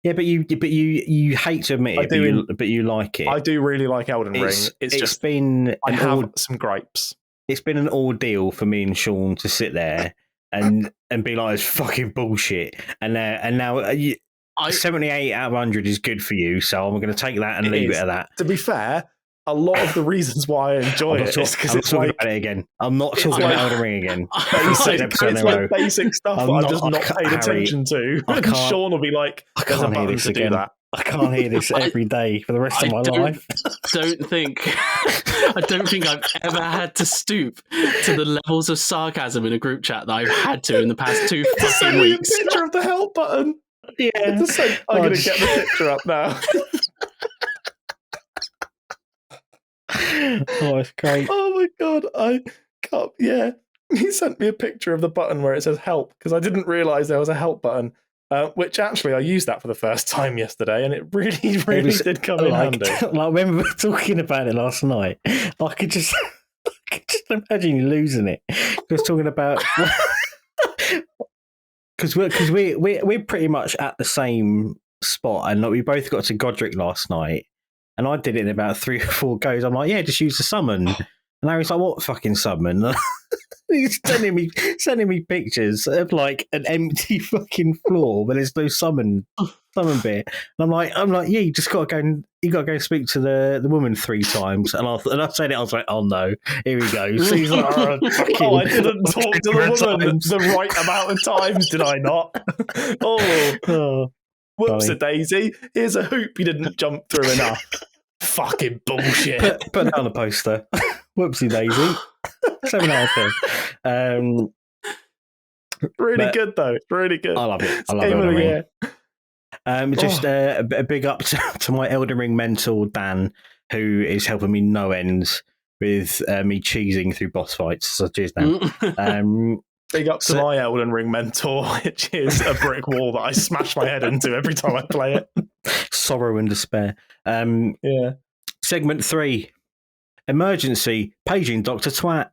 Yeah, but you hate to admit it, but you like it. I do really like Elden Ring. It's been I have some gripes. It's been an ordeal for me and Shaun to sit there and be like, it's fucking bullshit. And now 78 out of 100 is good for you, so I'm going to take that and leave it at that. To be fair, a lot of the reasons why I enjoy it is because it's talking about it again. I'm not talking about Elden Ring again. It's like basic stuff that I've just not paid attention to. And Shaun will be like, I can't hear this again. I can't hear this every day for the rest of my life. I don't think I've ever had to stoop to the levels of sarcasm in a group chat that I've had to in the past 2 fucking weeks. A picture of the help button. Yeah, I'm going to get the picture up now. Oh, it's great. Oh my god, I can't. Yeah, he sent me a picture of the button where it says help because I didn't realise there was a help button. Which actually I used that for the first time yesterday, and it really did come in handy. Like when we were talking about it last night, I could just imagine you losing it. Just talking about because we're pretty much at the same spot, and we both got to Godric last night, and I did it in about 3 or 4 goes. I'm like, yeah, just use the summon, and Harry's like, what fucking summon? He's sending me pictures of like an empty fucking floor where there's no summon bit. And I'm like, yeah, you just got to go and speak to the woman 3 times. And I said it, I was like, oh no, here he goes. So he's like, I didn't talk to the woman the right amount of times, did I not? Whoops-a-daisy. Here's a hoop you didn't jump through enough. Fucking bullshit. Put down a poster. Whoopsie daisy. 7 out of 10. Really good though. Really good. I love it. I love it. Just a big up to my Elden Ring mentor Dan, who is helping me no ends with me cheesing through boss fights. So cheers, Dan. Big up to my Elden Ring mentor, which is a brick wall that I smash my head into every time I play it. Sorrow and despair. Segment 3. Emergency. Paging Dr. Twat.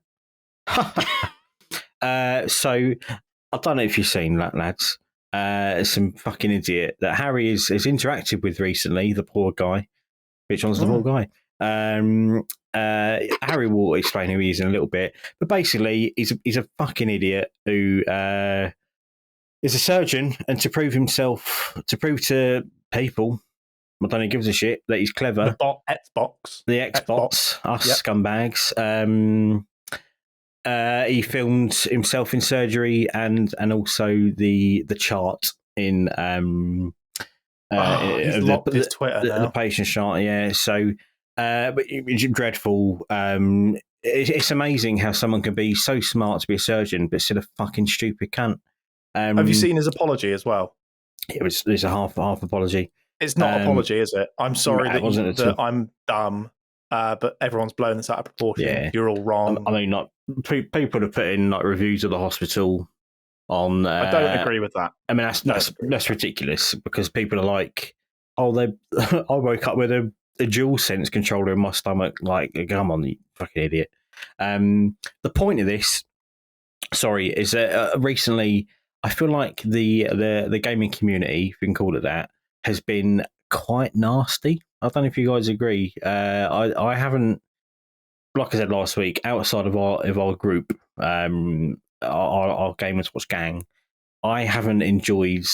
So, I don't know if you've seen that, lads. Some fucking idiot that Harry has interacted with recently, the poor guy. Which one's the poor guy? Harry will explain who he is in a little bit. But basically, he's a fucking idiot who is a surgeon, and to prove to people, I don't know, he gives a shit that he's clever. The Xbox. Us scumbags. He filmed himself in surgery and also the chart in he's locked his Twitter now. The patient chart, yeah. So, but it's dreadful. It's amazing how someone can be so smart to be a surgeon, but still a fucking stupid cunt. Have you seen his apology as well? There's a half apology. It's not an apology, is it? I'm sorry that I'm dumb, but everyone's blown this out of proportion. Yeah. You're all wrong. I mean, not people have put in like reviews of the hospital on. I don't agree with that. I mean, that's ridiculous because people are like, oh, I woke up with a dual sense controller in my stomach. Like, come on, you fucking idiot. The point of this, is that recently I feel like the gaming community, if you can call it that, has been quite nasty. I don't know if you guys agree. I haven't, like I said last week, outside of our group, our Gamers Watch gang, I haven't enjoyed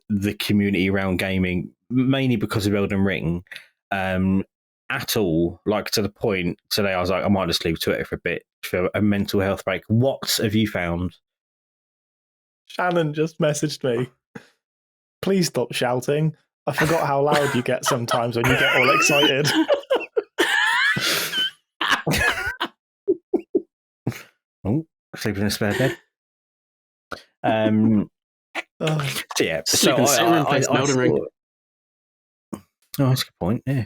the community around gaming, mainly because of Elden Ring, at all. Like, to the point today, I was like, I might just leave Twitter for a bit for a mental health break. What have you found? Shannon just messaged me. Please stop shouting. I forgot how loud you get sometimes when you get all excited. Oh, sleeping in a spare bed. So yeah. So I Ring. Oh, that's a good point. Yeah.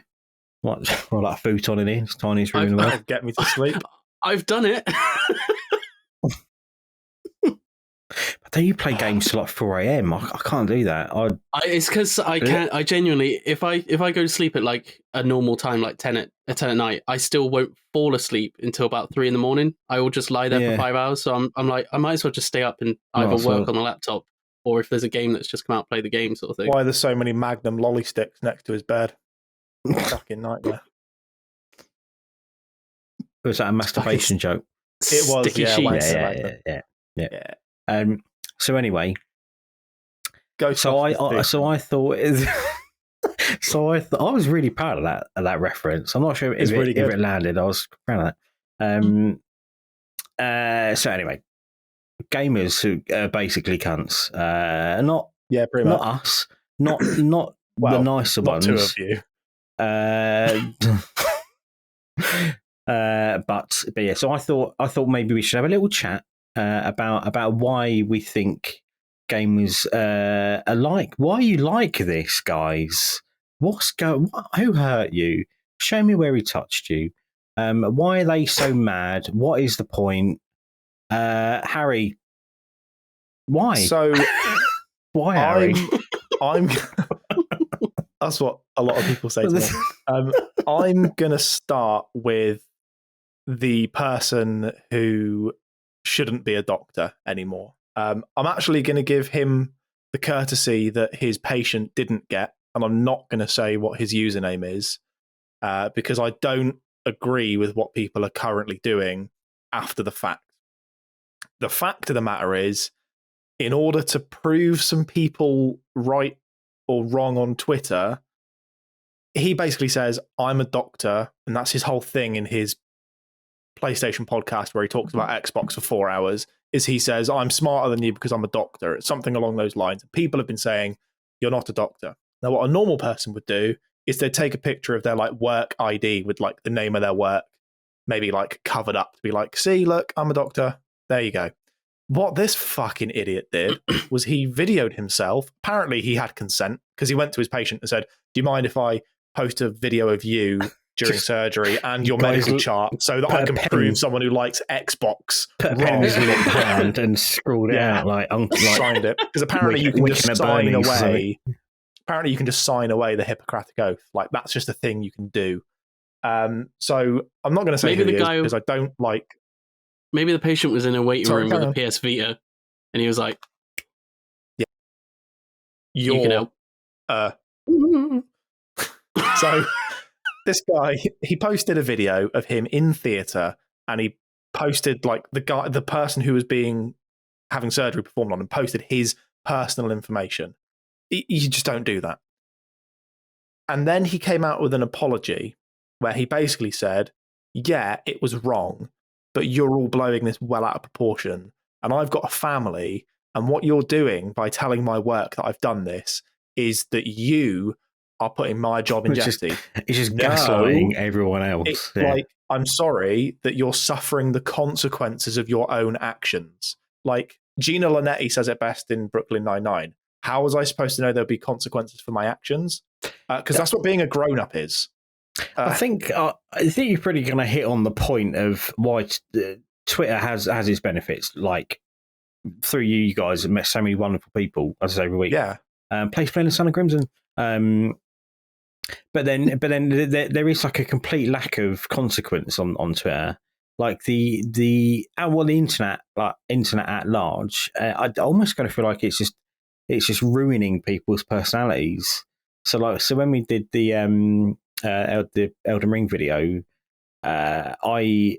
Like a futon in here. It's the tiniest room in the world. Get me to sleep. I've done it. But then you play games till like 4 a.m. I can't do that. It's because I can't. I genuinely, if I go to sleep at like a normal time, like 10 at night, I still won't fall asleep until about 3 in the morning. I will just lie there for 5 hours. So I'm like, I might as well just stay up and either work on the laptop, or if there's a game that's just come out, play the game, sort of thing. Why are there so many Magnum lolly sticks next to his bed? Fucking nightmare. Was that a masturbation joke? It was. Sticky sheets. Yeah. So anyway, I thought I was really proud of that reference. I'm not sure if it landed. I was proud of that. So anyway, gamers who are basically cunts. Pretty much. Not us. Not the nicer ones. Two of you. But yeah. So I thought maybe we should have a little chat about why we think gamers are like. Why you like this, guys? Who hurt you? Show me where he touched you. Why are they so mad? What is the point? Harry, why? So why, Harry? I'm that's what a lot of people say to me. I'm gonna start with the person who shouldn't be a doctor anymore. I'm actually going to give him the courtesy that his patient didn't get, and I'm not going to say what his username is because I don't agree with what people are currently doing after the fact. the fact of the matter is, in order to prove some people right or wrong on Twitter, he basically says, I'm a doctor, and that's his whole thing in his PlayStation podcast where he talks about Xbox for 4 hours, is he says, I'm smarter than you because I'm a doctor. It's something along those lines. People have been saying, you're not a doctor. Now, what a normal person would do is they'd take a picture of their like work ID with like the name of their work, maybe like covered up to be like, see, look, I'm a doctor. There you go. What this fucking idiot did was he videoed himself. Apparently he had consent because he went to his patient and said, do you mind if I post a video of you during surgery and your medical chart so that I can prove someone who likes Xbox put a pen in his lip hand and scrawled it out like signed it, because apparently you can just sign away. Apparently you can just sign away the Hippocratic Oath. Like that's just a thing you can do. So I'm not going to say maybe who the he is because I don't like. Maybe the patient was in a waiting room with a PS Vita, and he was like, "Yeah, you can help." So this guy, he posted a video of him in theatre, and he posted like the person who was having surgery performed on, and posted his personal information. You just don't do that. And then he came out with an apology where he basically said, yeah, it was wrong, but you're all blowing this well out of proportion. And I've got a family. And what you're doing by telling my work that I've done this is that you are putting my job in jeopardy. It's just gaslighting everyone else. It's like, I'm sorry that you're suffering the consequences of your own actions. Like Gina Linetti says it best in Brooklyn Nine-Nine. How was I supposed to know there'd be consequences for my actions? Because that's what being a grown-up is. I think you're pretty going to hit on the point of why Twitter has its benefits. Like through you guys have met so many wonderful people, as I say every week. Yeah. Playing the Son of Crimson. But then there is like a complete lack of consequence on Twitter. Like the internet, like internet at large. I almost kind of feel like it's just ruining people's personalities. So when we did the Elden Ring video, I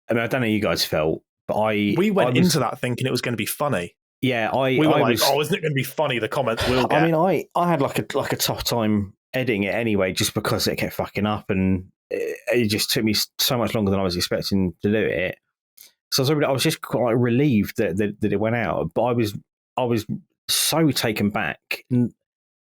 don't know how you guys felt, but we went into that thinking it was going to be funny. Yeah, we were like, isn't it going to be funny? The comments will get. I mean, I had like a tough time editing it anyway, just because it kept fucking up, and it just took me so much longer than I was expecting to do it. So I was just quite relieved that it went out, but I was so taken back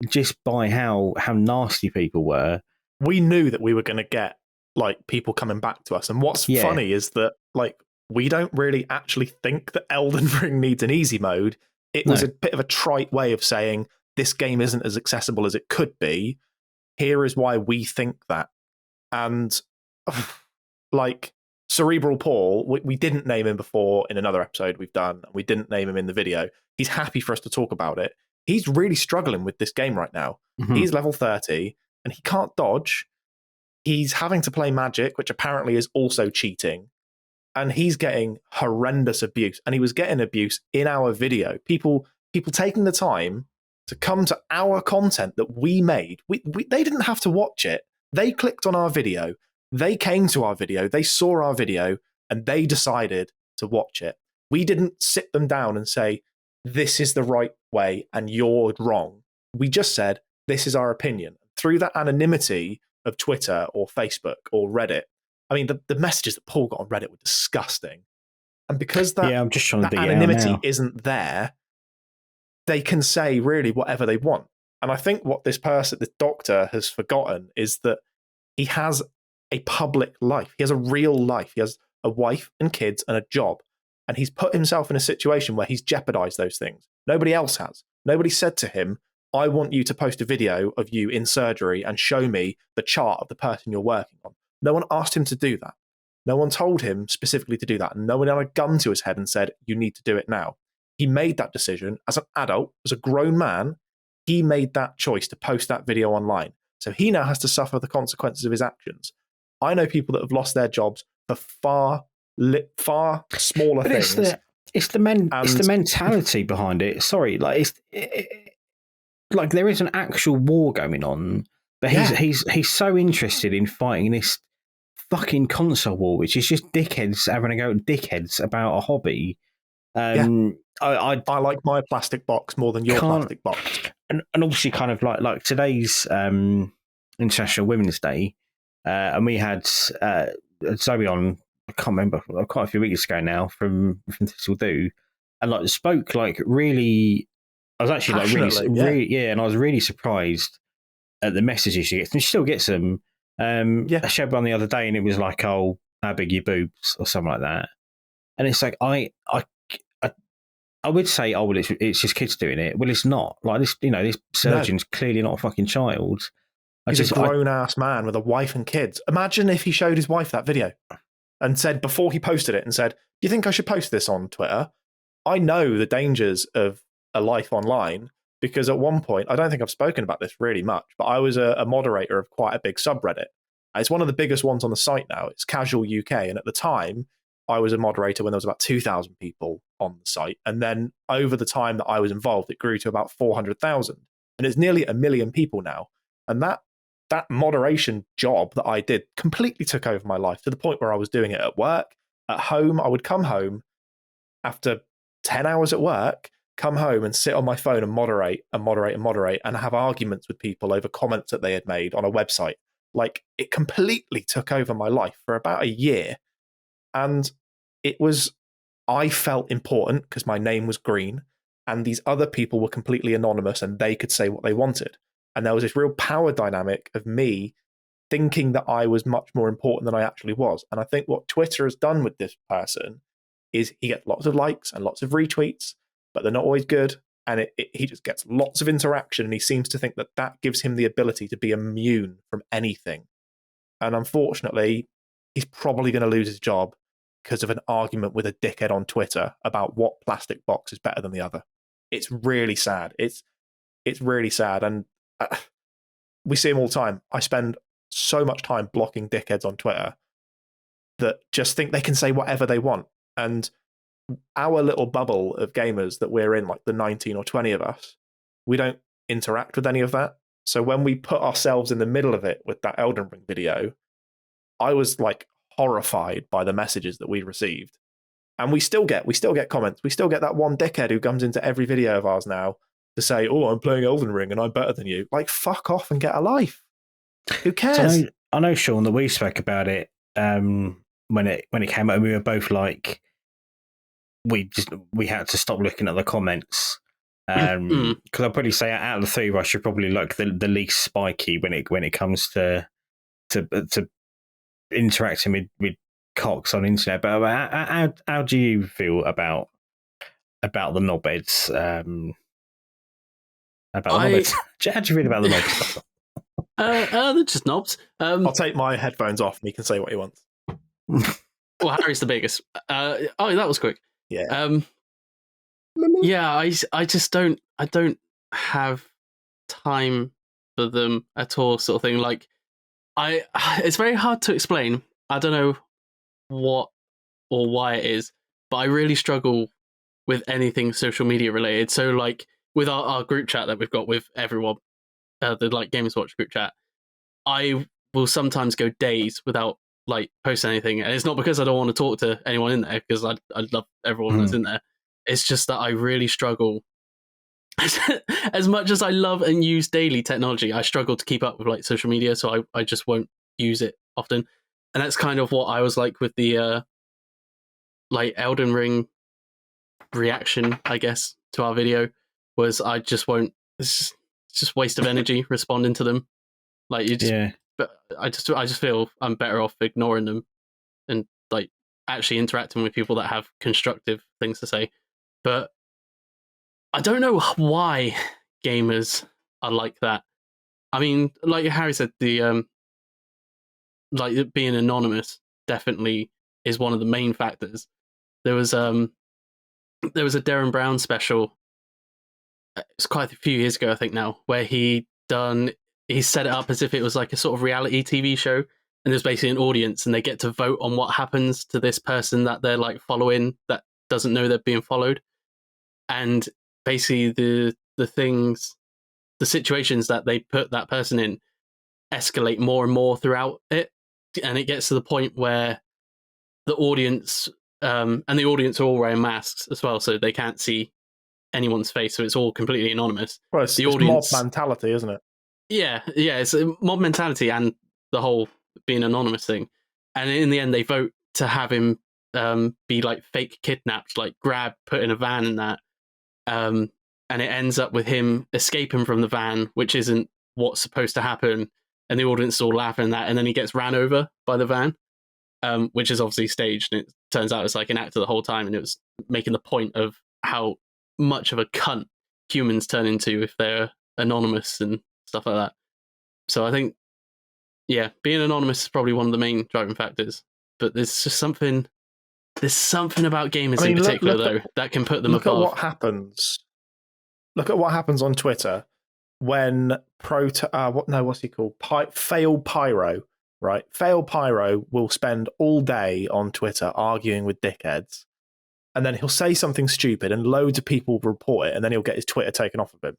just by how nasty people were. We knew that we were going to get like people coming back to us, and what's funny is that like we don't really actually think that Elden Ring needs an easy mode. It was a bit of a trite way of saying this game isn't as accessible as it could be. Here is why we think that. And like Cerebral Paul, we didn't name him before in another episode we've done. We didn't name him in the video. He's happy for us to talk about it. He's really struggling with this game right now. Mm-hmm. He's level 30 and he can't dodge. He's having to play Magic, which apparently is also cheating. And he's getting horrendous abuse. And he was getting abuse in our video. People taking the time to come to our content that we made. They didn't have to watch it. They clicked on our video. They came to our video. They saw our video and they decided to watch it. We didn't sit them down and say, this is the right way and you're wrong. We just said, this is our opinion. Through that anonymity of Twitter or Facebook or Reddit, I mean, the messages that Paul got on Reddit were disgusting. And because that anonymity isn't there, they can say really whatever they want. And I think what this doctor has forgotten is that he has a public life. He has a real life. He has a wife and kids and a job. And he's put himself in a situation where he's jeopardized those things. Nobody else has. Nobody said to him, I want you to post a video of you in surgery and show me the chart of the person you're working on. No one asked him to do that. No one told him specifically to do that. And no one had a gun to his head and said, you need to do it now. He made that decision as an adult, as a grown man. He made that choice to post that video online. So he now has to suffer the consequences of his actions. I know people that have lost their jobs for far smaller things. It's the mentality behind it. Sorry, like like there is an actual war going on, but he's so interested in fighting this fucking console war, which is just dickheads having a go at dickheads about a hobby. I like my plastic box more than your plastic box. And obviously, kind of like today's International Women's Day, and we had Zoe on. I can't remember, quite a few weeks ago now from Thistle Do, and like spoke like really. I was actually like really, and I was really surprised at the messages she gets, and she still gets them. I shared one the other day, and it was like, "Oh, how big your boobs?" or something like that. And it's like I would say, oh well, it's just kids doing it. Well, it's not. Like this, this surgeon's clearly not a fucking child. He's a grown-ass man with a wife and kids. Imagine if he showed his wife that video and said, before he posted it, and said, "Do you think I should post this on Twitter? I know the dangers of a life online, because at one point, I don't think I've spoken about this really much, but I was a moderator of quite a big subreddit. It's one of the biggest ones on the site now. It's Casual UK. And at the time, I was a moderator when there was about 2,000 people on the site. And then over the time that I was involved, it grew to about 400,000. And it's nearly 1 million people now. And that moderation job that I did completely took over my life, to the point where I was doing it at work, at home. I would come home after 10 hours at work, come home and sit on my phone and moderate and have arguments with people over comments that they had made on a website. Like, it completely took over my life for about a year. And I felt important because my name was green, and these other people were completely anonymous and they could say what they wanted. And there was this real power dynamic of me thinking that I was much more important than I actually was. And I think what Twitter has done with this person is he gets lots of likes and lots of retweets, but they're not always good. And he just gets lots of interaction, and he seems to think that that gives him the ability to be immune from anything. And unfortunately, he's probably going to lose his job because of an argument with a dickhead on Twitter about what plastic box is better than the other. It's really sad. It's really sad. And we see him all the time. I spend so much time blocking dickheads on Twitter that just think they can say whatever they want. And our little bubble of gamers that we're in, like the 19 or 20 of us, we don't interact with any of that. So when we put ourselves in the middle of it with that Elden Ring video, I was like horrified by the messages that we received. And we still get comments. We still get that one dickhead who comes into every video of ours now to say, "Oh, I'm playing Elden Ring and I'm better than you." Like, fuck off and get a life. Who cares? So I know, Shaun, that we spoke about it when it came out, and we were both like, we had to stop looking at the comments, because I'd probably say out of the three of us, you're probably like the least spiky when it comes to interacting with cocks on the internet. But how do you feel about the knobheads? How do you feel about the knobs? They're just knobs. I'll take my headphones off and he can say what he wants. Well, Harry's the biggest. That was quick. Yeah. I just don't have time for them at all, sort of thing. Like, it's very hard to explain. I don't know what or why it is, but I really struggle with anything social media related. So, like, with our group chat that we've got with everyone, the like Gamers Watch group chat, I will sometimes go days without like posting anything, and it's not because I don't want to talk to anyone in there, because I love everyone that's in there. It's just that I really struggle. As much as I love and use daily technology, I struggle to keep up with like social media, so I just won't use it often. And that's kind of what I was like with the like Elden Ring reaction, I guess, to our video, was I just won't. It's just waste of energy responding to them. Like, you just, but I just feel I'm better off ignoring them and like actually interacting with people that have constructive things to say. But I don't know why gamers are like that. I mean, like Harry said, the like being anonymous definitely is one of the main factors. There was a Darren Brown special. It's quite a few years ago, I think now, where he set it up as if it was like a sort of reality TV show, and there's basically an audience, and they get to vote on what happens to this person that they're like following that doesn't know they're being followed. And basically the situations that they put that person in escalate more and more throughout it, and it gets to the point where the audience and the audience are all wearing masks as well, so they can't see anyone's face, so it's all completely anonymous. Well, it's audience, mob mentality, isn't it? Yeah, it's a mob mentality and the whole being anonymous thing. And in the end, they vote to have him be like fake kidnapped, like grabbed, put in a van and that. And it ends up with him escaping from the van, which isn't what's supposed to happen. And the audience is all laughing at that. And then he gets ran over by the van, which is obviously staged. And it turns out it's like an actor the whole time. And it was making the point of how much of a cunt humans turn into if they're anonymous and stuff like that. So I think, yeah, being anonymous is probably one of the main driving factors. But there's just something about gamers in particular, that can put them above. Look at what happens. Look at what happens on Twitter when what's he called? Fail Pyro, right? Fail Pyro will spend all day on Twitter arguing with dickheads, and then he'll say something stupid, and loads of people will report it, and then he'll get his Twitter taken off of him.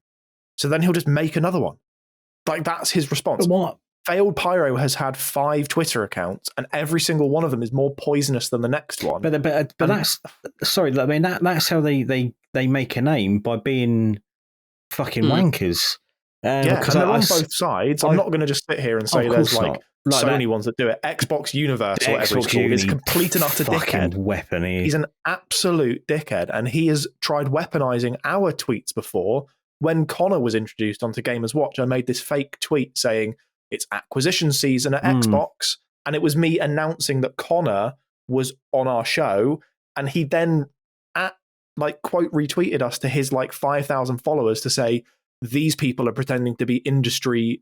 So then he'll just make another one. Like, that's his response. But what? Failed Pyro has had 5 Twitter accounts, and every single one of them is more poisonous than the next one. But that's sorry. I mean that's how they make a name, by being fucking wankers. Because they're on both sides. I'm not going to just sit here and say there's like Sony ones that do it. Xbox Universe or whatever it's called is complete and utter dickhead. Weapon. He's an absolute dickhead, and he has tried weaponizing our tweets before. When Connor was introduced onto Gamers Watch, I made this fake tweet saying it's acquisition season at Xbox, and it was me announcing that Connor was on our show, and he then quote retweeted us to his 5,000 followers to say these people are pretending to be industry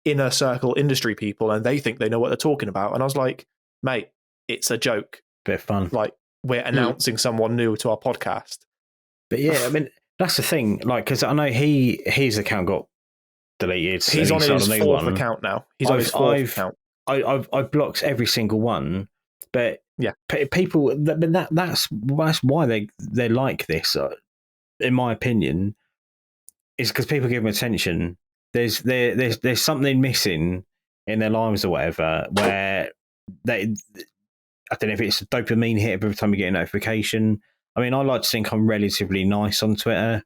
inner circle industry people, and they think they know what they're talking about. And I was like, mate, it's a joke. Bit of fun. Like, we're announcing someone new to our podcast. But yeah, I mean, that's the thing. Like, because I know his account got deleted. He's on his 4th account now. He's on his 4th account. I've blocked every single one. But yeah, people. That's why they're like this. In my opinion, is because people give them attention. There's something missing in their lives or whatever, where I don't know if it's a dopamine hit every time you get a notification. I mean, I like to think I'm relatively nice on Twitter.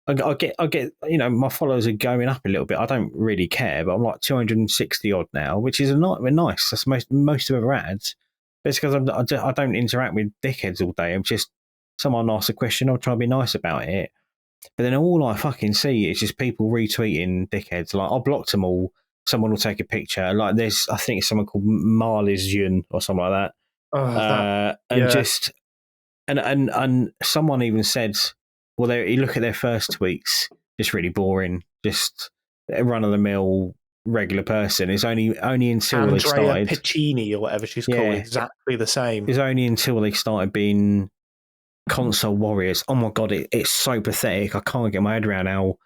I get, my followers are going up a little bit. I don't really care, but I'm like 260 odd now, which is not nice. That's most of ever had. But it's because I don't interact with dickheads all day. I'm just, someone asks a question, I'll try to be nice about it. But then all I fucking see is just people retweeting dickheads. Like, I blocked them all. Someone will take a picture. Like, there's, I think it's someone called Marlies Yun or something like that. And someone even said, well, you look at their first tweets, just really boring, just a run-of-the-mill regular person. It's only until they started... Andrea Piccini or whatever she's called, exactly the same. It's only until they started being console warriors. Oh my God, it's so pathetic. I can't get my head around how...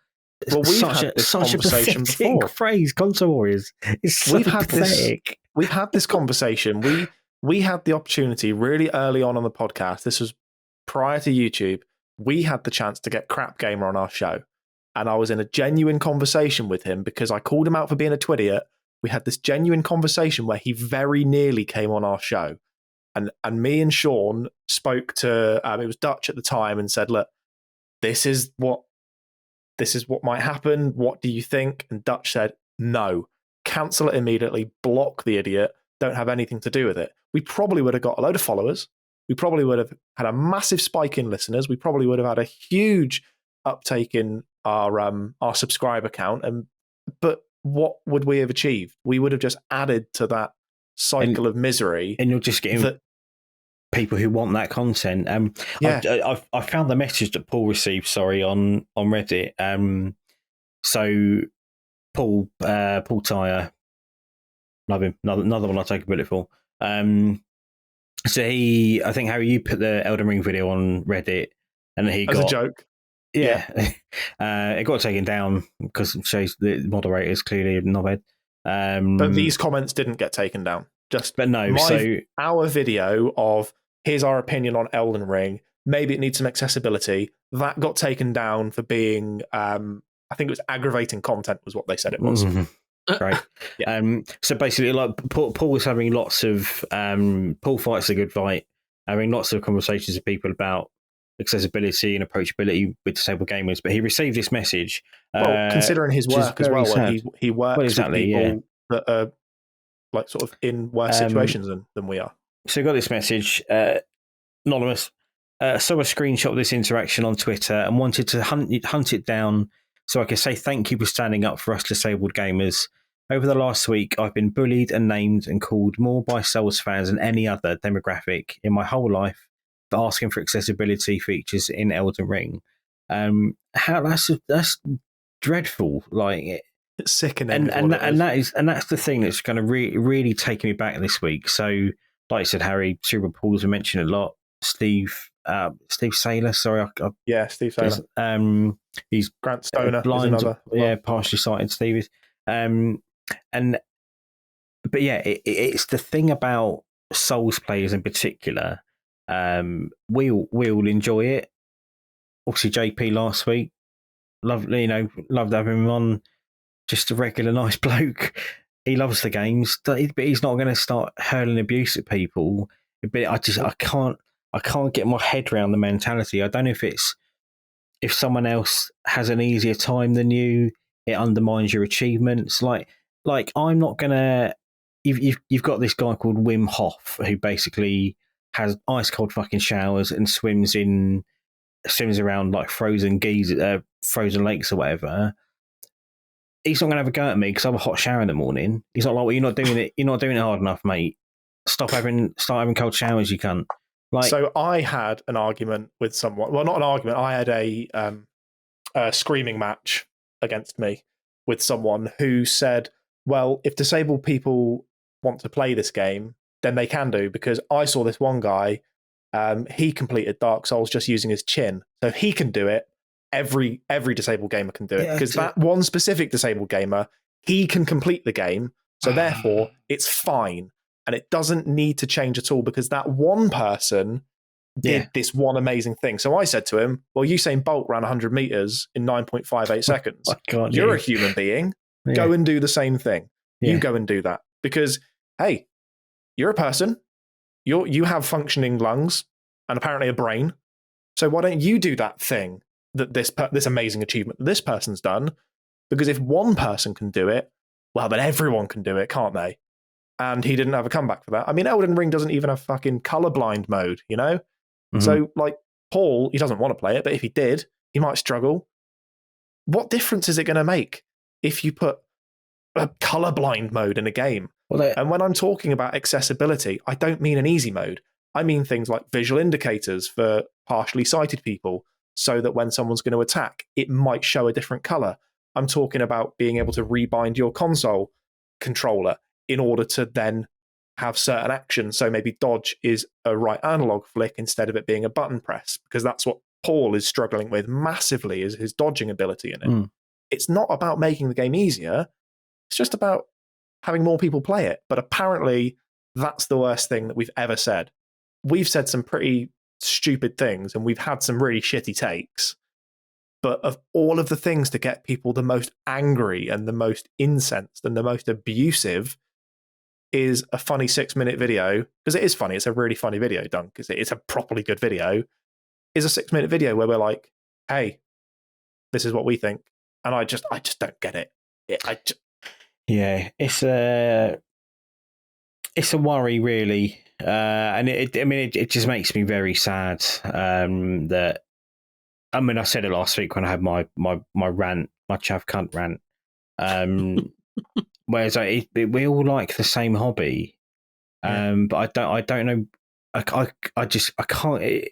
Well, we've had this conversation before. Phrase, console warriors. It's so pathetic. We've had this conversation. We had the opportunity really early on the podcast. This was prior to YouTube. We had the chance to get Crap Gamer on our show. And I was in a genuine conversation with him because I called him out for being a twittiot. We had this genuine conversation where he very nearly came on our show. And me and Shaun spoke to, it was Dutch at the time, and said, look, this is what might happen. What do you think? And Dutch said, no, cancel it immediately, block the idiot, don't have anything to do with it. We probably would have got a load of followers. We probably would have had a massive spike in listeners. We probably would have had a huge uptake in our subscriber count. But what would we have achieved? We would have just added to that cycle of misery. And you're just getting people who want that content. I found the message that Paul received, on Reddit. So Paul Tyre, love him. Another one I take a bullet for. So I think, Harry, you put the Elden Ring video on Reddit, and he got... As a joke. Yeah. It got taken down because it shows the moderator is clearly a knobhead. But these comments didn't get taken down. Our video of, here's our opinion on Elden Ring, maybe it needs some accessibility, that got taken down for being, I think it was aggravating content was what they said it was. Mm-hmm. Right. Yeah. So basically, like Paul was having lots of Paul Fight's a good fight, having lots of conversations with people about accessibility and approachability with disabled gamers. But he received this message. Well, considering his which is work as very well, where sad. he works exactly, with people that are like sort of in worse situations than we are. So he got this message, anonymous. Saw a screenshot of this interaction on Twitter and wanted to hunt it down so I could say thank you for standing up for us disabled gamers. Over the last week, I've been bullied and named and called more by Souls fans than any other demographic in my whole life for asking for accessibility features in Elden Ring. That's dreadful. Like, it's sickening, and that's the thing that's going to really take me back this week. So, like I said, Harry, Super Paul's mentioned a lot. Steve Saylor, sorry, Steve Saylor. He's Grant Stoner, blind, is another. Partially sighted. Steve is, but yeah, it's the thing about Souls players in particular. We all enjoy it. Obviously, JP last week, loved having him on. Just a regular nice bloke. He loves the games, but he's not going to start hurling abuse at people. But I can't get my head around the mentality. I don't know if someone else has an easier time than you, it undermines your achievements. Like I'm not gonna. You've got this guy called Wim Hof who basically has ice cold fucking showers and swims around like frozen lakes or whatever. He's not going to have a go at me because I have a hot shower in the morning. He's not like, well, you're not doing it hard enough, mate. Start having cold showers, you can't. Like, so I had an argument with someone. Well, not an argument. I had a screaming match against me with someone who said, well, if disabled people want to play this game, then they can do, because I saw this one guy, he completed Dark Souls just using his chin. So if he can do it, every disabled gamer can do it, because that one specific disabled gamer, he can complete the game, so therefore it's fine, and it doesn't need to change at all because that one person did this one amazing thing. So I said to him, well, Usain Bolt ran 100 meters in 9.58 seconds. You're a human being. Go and do the same thing. You go and do that, because hey, you're a person, you have functioning lungs and apparently a brain, so why don't you do that thing that this amazing achievement that this person's done? Because if one person can do it, well, then everyone can do it, can't they? And he didn't have a comeback for that. I mean, Elden Ring doesn't even have fucking colorblind mode, you know? Mm-hmm. So, like, Paul, he doesn't want to play it, but if he did, he might struggle. What difference is it going to make if you put a colorblind mode in a game? And when I'm talking about accessibility, I don't mean an easy mode. I mean things like visual indicators for partially sighted people, so that when someone's going to attack, it might show a different color. I'm talking about being able to rebind your console controller in order to then have certain actions. So maybe dodge is a right analog flick instead of it being a button press, because that's what Paul is struggling with massively, is his dodging ability in it. It's not about making the game easier. It's just about having more people play it. But apparently that's the worst thing that we've ever said. We've said some pretty stupid things and we've had some really shitty takes, but of all of the things to get people the most angry and the most incensed and the most abusive is a funny 6-minute video, because it is funny. It's a really funny video, Dunk. It's a properly good video. Is a 6-minute video where we're like, hey, this is what we think. And I just don't get it. It's a worry, really. And it just makes me very sad that, I mean, I said it last week when I had my rant, my chav cunt rant. Whereas we all like the same hobby, but I don't know. I can't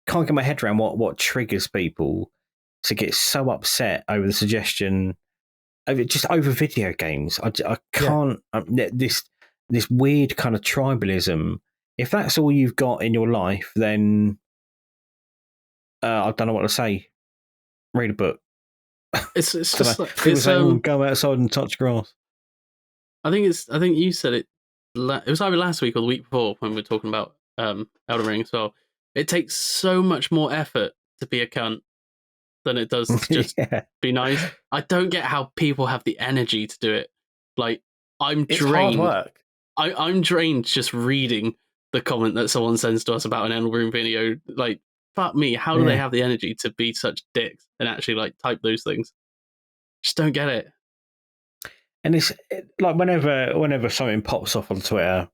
get my head around what triggers people to get so upset over the suggestion over video games. I can't. This weird kind of tribalism. If that's all you've got in your life, then I don't know what to say. Read a book. It's just like, people say, go outside and touch grass. I think you said it. It was either last week or the week before when we were talking about Elden Ring as well. It takes so much more effort to be a cunt than it does to just be nice. I don't get how people have the energy to do it. Like, I'm It's drained. hard work. I'm drained just reading the comment that someone sends to us about an Endle Room video. Like, fuck me, how do they have the energy to be such dicks and actually like type those things? Just don't get it. And it's like whenever something pops off on Twitter,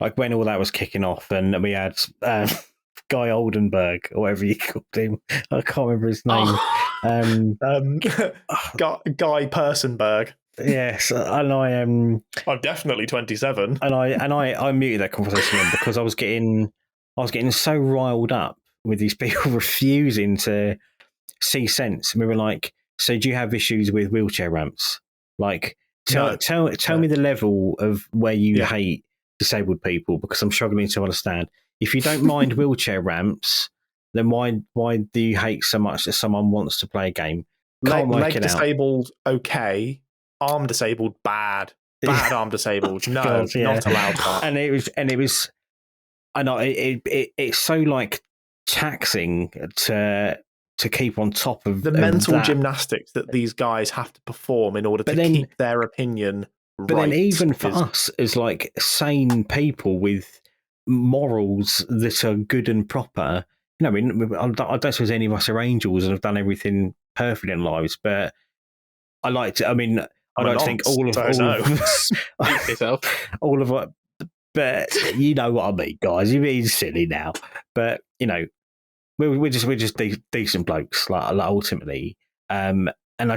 like when all that was kicking off, and we had Guy Oldenburg, or whatever you called him, I can't remember his name. Guy Personberg. Yes, and I'm definitely 27, and I muted that conversation because I was getting so riled up with these people refusing to see sense. And we were like, so do you have issues with wheelchair ramps? Like, tell me the level of where you hate disabled people, because I'm struggling to understand. If you don't mind wheelchair ramps, then why do you hate so much that someone wants to play a game? Leg disabled, okay. Arm disabled, bad. Bad arm disabled. No, God, not allowed that. And it was. I know it's so like taxing to keep on top of the mental gymnastics that these guys have to perform in order to keep their opinion right. But then even for us as like sane people with morals that are good and proper, I don't suppose any of us are angels and have done everything perfect in lives, but I like to. I mean, I don't think all of it. But you know what I mean, guys. You're being silly now, but we're just decent blokes, like ultimately. And I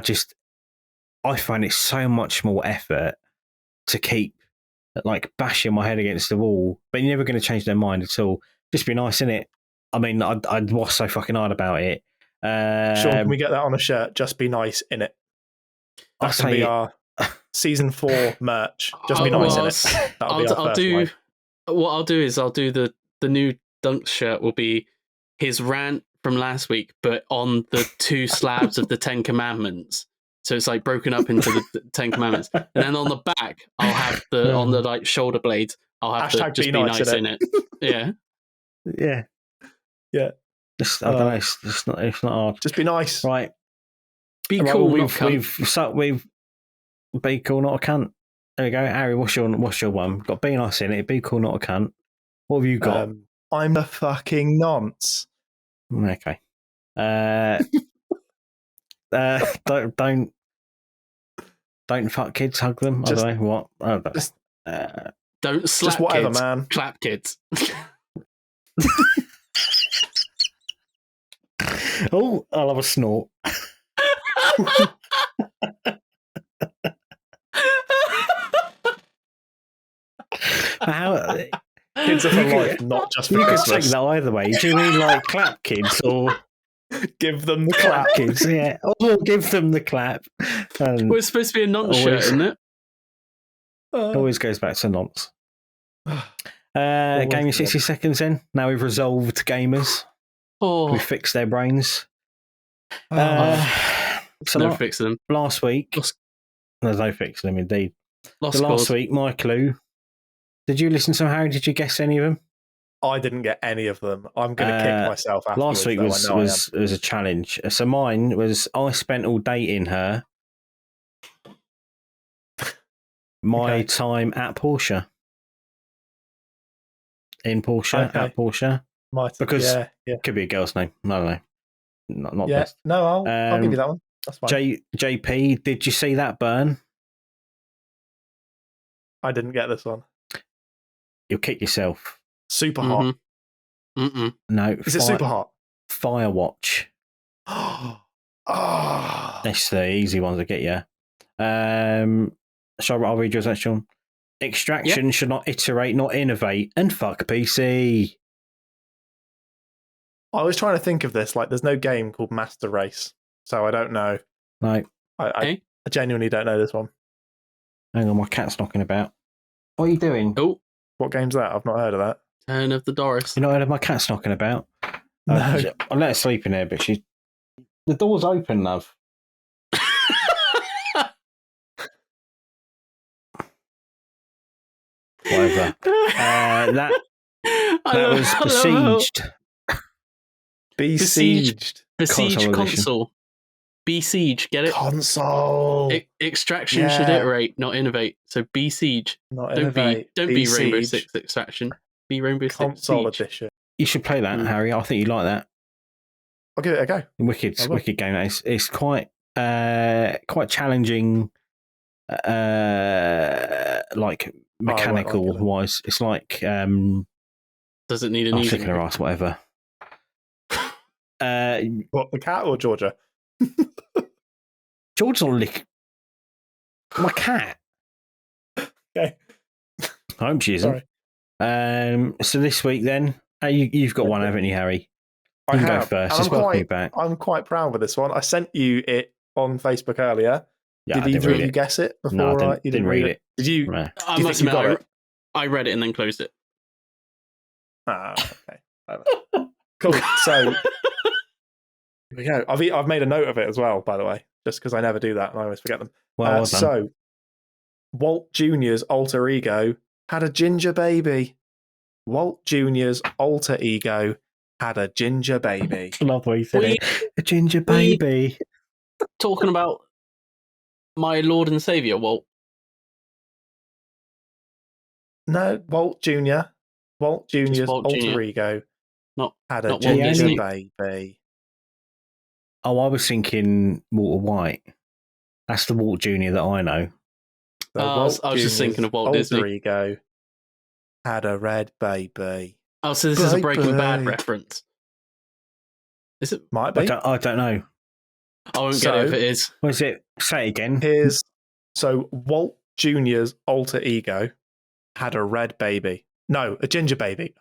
find it so much more effort to keep like bashing my head against the wall, but you're never going to change their mind at all. Just be nice, innit? I mean, I'd was so fucking hard about it. Sean, can we get that on a shirt? Just be nice, innit? That can be our season 4 merch. Just be nice, innit? What I'll do is I'll do the new Dunks shirt will be his rant from last week, but on the 2 slabs of the 10 Commandments. So it's like broken up into the 10 Commandments. And then on the back, I'll have on the like shoulder blades, I'll have the just be nice in it. Yeah. Yeah. Yeah. I don't know. It's not hard. Just be nice. Right. Be cool, not cunt. We've be cool, not a cunt. There we go. Harry, what's your one? Got be nice in it. Be cool, not a cunt. What have you got? I'm a fucking nonce. Okay. Don't fuck kids, hug them. I don't know what. Don't slap just whatever, kids. Man. Clap kids. Oh, I'll have a snort. How kids are for life, not just for Christmas. You could take that either way. Do you mean like clap kids or give them the clap kids? Yeah, or give them the clap. Well, it's supposed to be a nonce shirt, isn't it? Always goes back to nonce. Gaming 60 seconds in. Now we've resolved gamers. We fixed their brains. So no fixing them. Last week, there's no fixing them indeed. Last week, my clue. Did you listen to them, Harry? Did you guess any of them? I didn't get any of them. I'm going to kick myself afterwards. Last week was a challenge. So mine was I spent all day in her. My time at Porsche. In Porsche, at Porsche. Because it could be a girl's name. I don't know. Not best. No, I'll give you that one. That's fine. JP, did you see that burn? I didn't get this one. You'll kick yourself. Super hot. Mm-mm. No. Is it super hot? Firewatch. That's the easy ones to get you. I'll read yours, Sean. Extraction should not iterate, not innovate, and fuck PC. I was trying to think of this. Like, there's no game called Master Race, so I don't know. No. I genuinely don't know this one. Hang on, my cat's knocking about. What are you doing? Oh. What game's that? I've not heard of that. Turn of the Doris. You not heard of my cat's knocking about? No. I let her sleep in there, but the door's open, love. Whatever. That was besieged. Besieged console. Be Siege, get it? Console. Extraction should iterate, not innovate. So Be Siege. Not Don't innovate. be Rainbow Siege. Six Extraction. Be Rainbow Six Console Siege. edition. You should play that, Harry. I think you like that. I'll give it a go. Wicked game. It's quite challenging, like mechanical wise. It's like does it need an I'm easy? sick of her ass, whatever. What, the cat or Georgia? George's not lick my cat. Okay. I hope she isn't. Sorry. So this week then, you've got one, haven't you, Harry? You can go first. Just welcome you back. I'm quite proud with this one. I sent you it on Facebook earlier. Yeah, did either of you guess it before? No, you didn't read it. Did you? No. I do you must think you got admit, it? I read it and then closed it. Ah, okay. Cool. So here we go. I've made a note of it as well, by the way, just because I never do that and I always forget them. Well done. So Walt Jr.'s alter ego had a ginger baby. Walt Jr.'s alter ego had a ginger baby. Love the way you said it. A ginger baby. Talking about my Lord and Savior, Walt. No, Walt Jr. Walt Jr.'s Walt alter Jr. ego had a not Walt ginger Disney. baby. Oh, I was thinking Walter White. That's the Walt Jr. that I know. So I was just thinking of Walt alter Disney. ego had a red baby. Oh, so this is a Breaking Bad reference. Is it? Might be. I don't know. I won't get it if it is. What is it? Say it again. So Walt Jr.'s alter ego had a red baby. No, a ginger baby.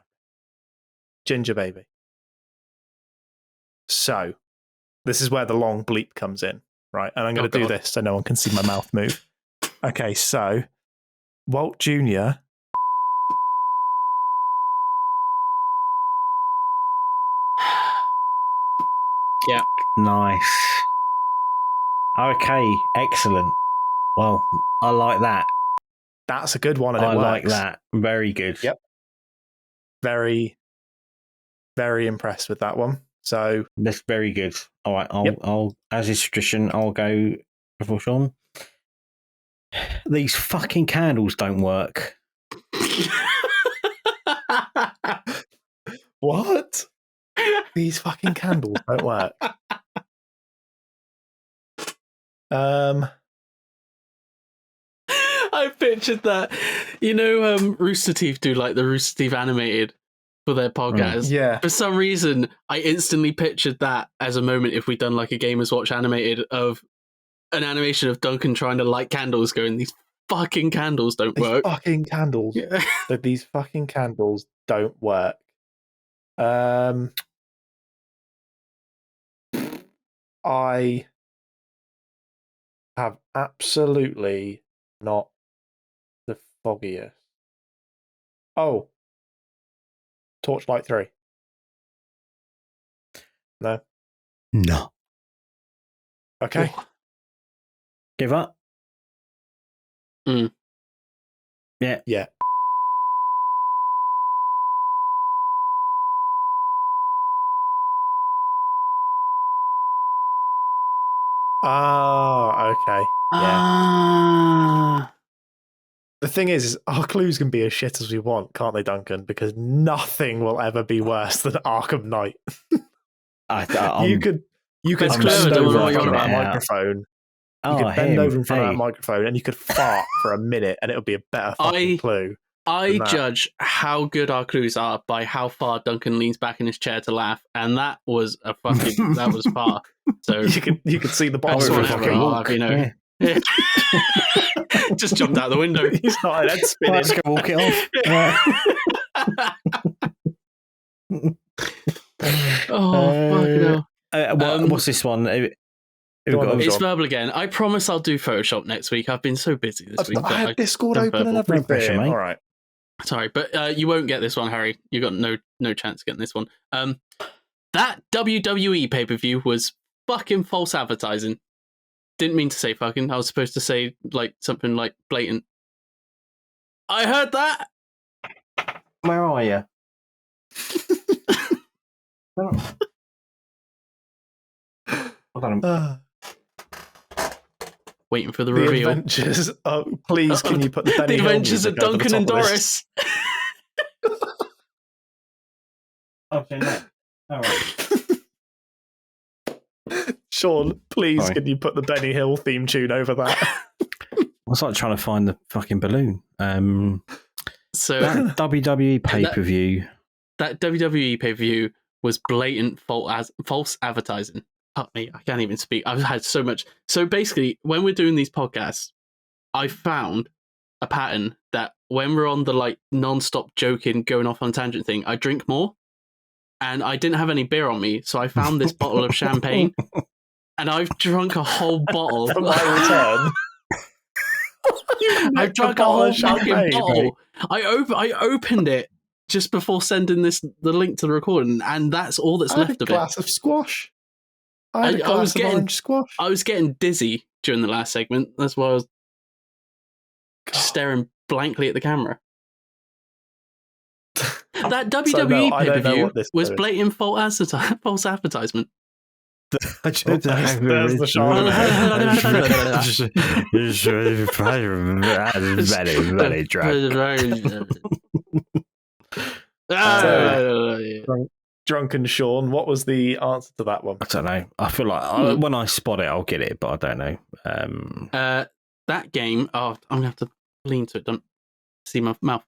Ginger baby. So this is where the long bleep comes in, right? And I'm going to do this so no one can see my mouth move. Okay, so Walt Jr. Yeah. Nice. Okay, excellent. Well, I like that. That's a good one, and I it works. like that. Very good. Yep. Very, very impressed with that one. So That's very good. All right, I'll as is tradition, I'll go before Sean. These fucking candles don't work. what? These fucking candles don't work. I pictured that. You know, Rooster Teeth do like the Rooster Teeth animated for their podcast. Yeah. For some reason, I instantly pictured that as a moment if we'd done like a Gamers Watch animated of an animation of Duncan trying to light candles going, these fucking candles don't work. Fucking candles. Yeah. These fucking candles don't work. I have absolutely not the foggiest. Oh. Torchlight 3. No. No. Okay. Give up? Yeah. Yeah. Ah, okay. Yeah. The thing is our clues can be as shit as we want, can't they, Duncan? Because nothing will ever be worse than Arkham Knight. You could bend over in front of that microphone. You could bend over in front of that microphone and you could fart for a minute and it would be a better fucking clue. I judge how good our clues are by how far Duncan leans back in his chair to laugh, and that was a fucking that was far. So you could see the bottom of the fucking walk. You know. Yeah. Just jumped out the window. He's not head spinning. Let's go walk it off. Oh, fucking hell. What's this one? It's verbal again. I promise I'll do Photoshop next week. I've been so busy this week. I had Discord open and everything. Pressure, mate. All right. Sorry, but you won't get this one, Harry. You got no chance of getting this one. That WWE pay-per-view was fucking false advertising. Didn't mean to say fucking. I was supposed to say like something like blatant. I heard that. Where are you? waiting for the The reveal. Adventures. Oh, please, can you put the Benny The Hill Adventures of music over the Duncan and top of this? Doris. Okay, no. All right. Sean, please, Sorry. can you put the Benny Hill theme tune over that? I was like trying to find the fucking balloon. So That WWE pay-per-view. that WWE pay-per-view was blatant false advertising. Fuck me, I can't even speak. I've had so much. So basically, when we're doing these podcasts, I found a pattern that when we're on the like non-stop joking, going off on tangent thing, I drink more. And I didn't have any beer on me, so I found this bottle of champagne, and I've drunk a whole bottle. For my return. I've drunk a whole fucking bottle. I opened it just before sending the link to the recording, and that's all that's left of it. A glass of squash. I had a glass of orange squash. I was getting dizzy during the last segment. That's why I was just staring blankly at the camera. That WWE pay-per-view was blatant false advertisement. There's the Shaun. Very drunk. Drunken Shaun. What was the answer to that one? I don't know. I feel like when I spot it, I'll get it, but I don't know. That game. Oh, I'm gonna have to lean to it. Don't see my mouth.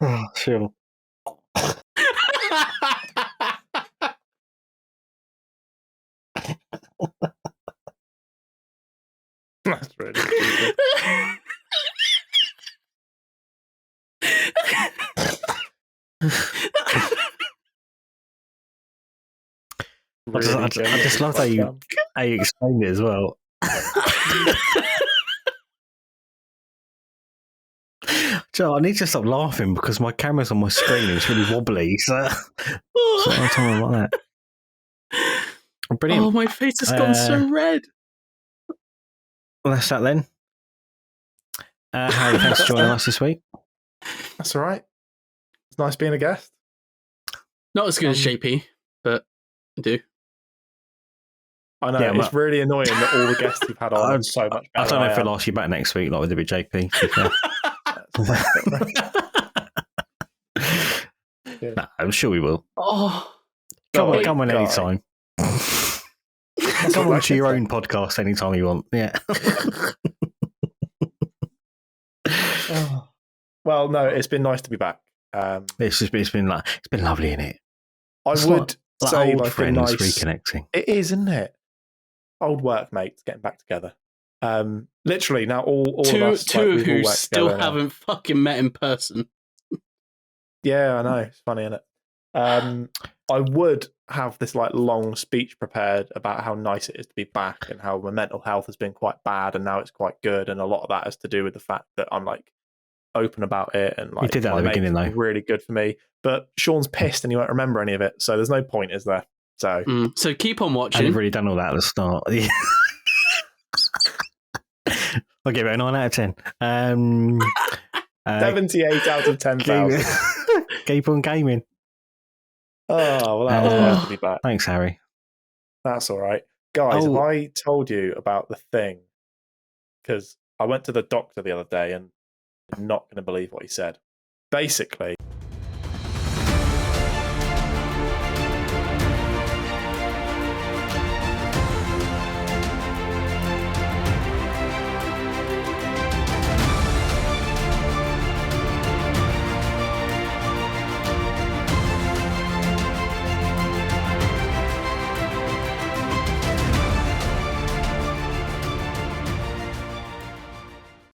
Oh, sure. That's really stupid. I just love how you explained it as well. Joe, I need to stop laughing because my camera's on my screen and it's really wobbly. So I'm talking about that. Brilliant. Oh, my face has gone so red. Well, that's that then. Harry, thanks for joining us this week. That's all right. It's nice being a guest. Not as good as JP, but I do. I know, it's really annoying that all the guests we've had on are so much better. I don't know if I'll ask you back next week like we did with JP. Nah, I'm sure we will. Oh, come on anytime. Come on to your own podcast anytime you want. Yeah. Well, no, it's been nice to be back. It's been lovely, isn't it? I would say old like friends a nice reconnecting. It is, isn't it? Old workmates getting back together. Literally now, all two of us, two like, who still haven't fucking met in person. Yeah, I know. It's funny, isn't it? I would have this like long speech prepared about how nice it is to be back and how my mental health has been quite bad and now it's quite good, and a lot of that has to do with the fact that I'm like open about it and like you did that at the beginning though. Really good for me. But Sean's pissed and he won't remember any of it, so there's no point, is there? So so keep on watching. I've already done all that at the start. I'll give it a 9 out of 10. 78 out of 10,000. Keep on gaming. Oh, well, that was nice to be back. Thanks, Harry. That's all right. Guys, have I told you about the thing? Because I went to the doctor the other day and I'm not going to believe what he said. Basically,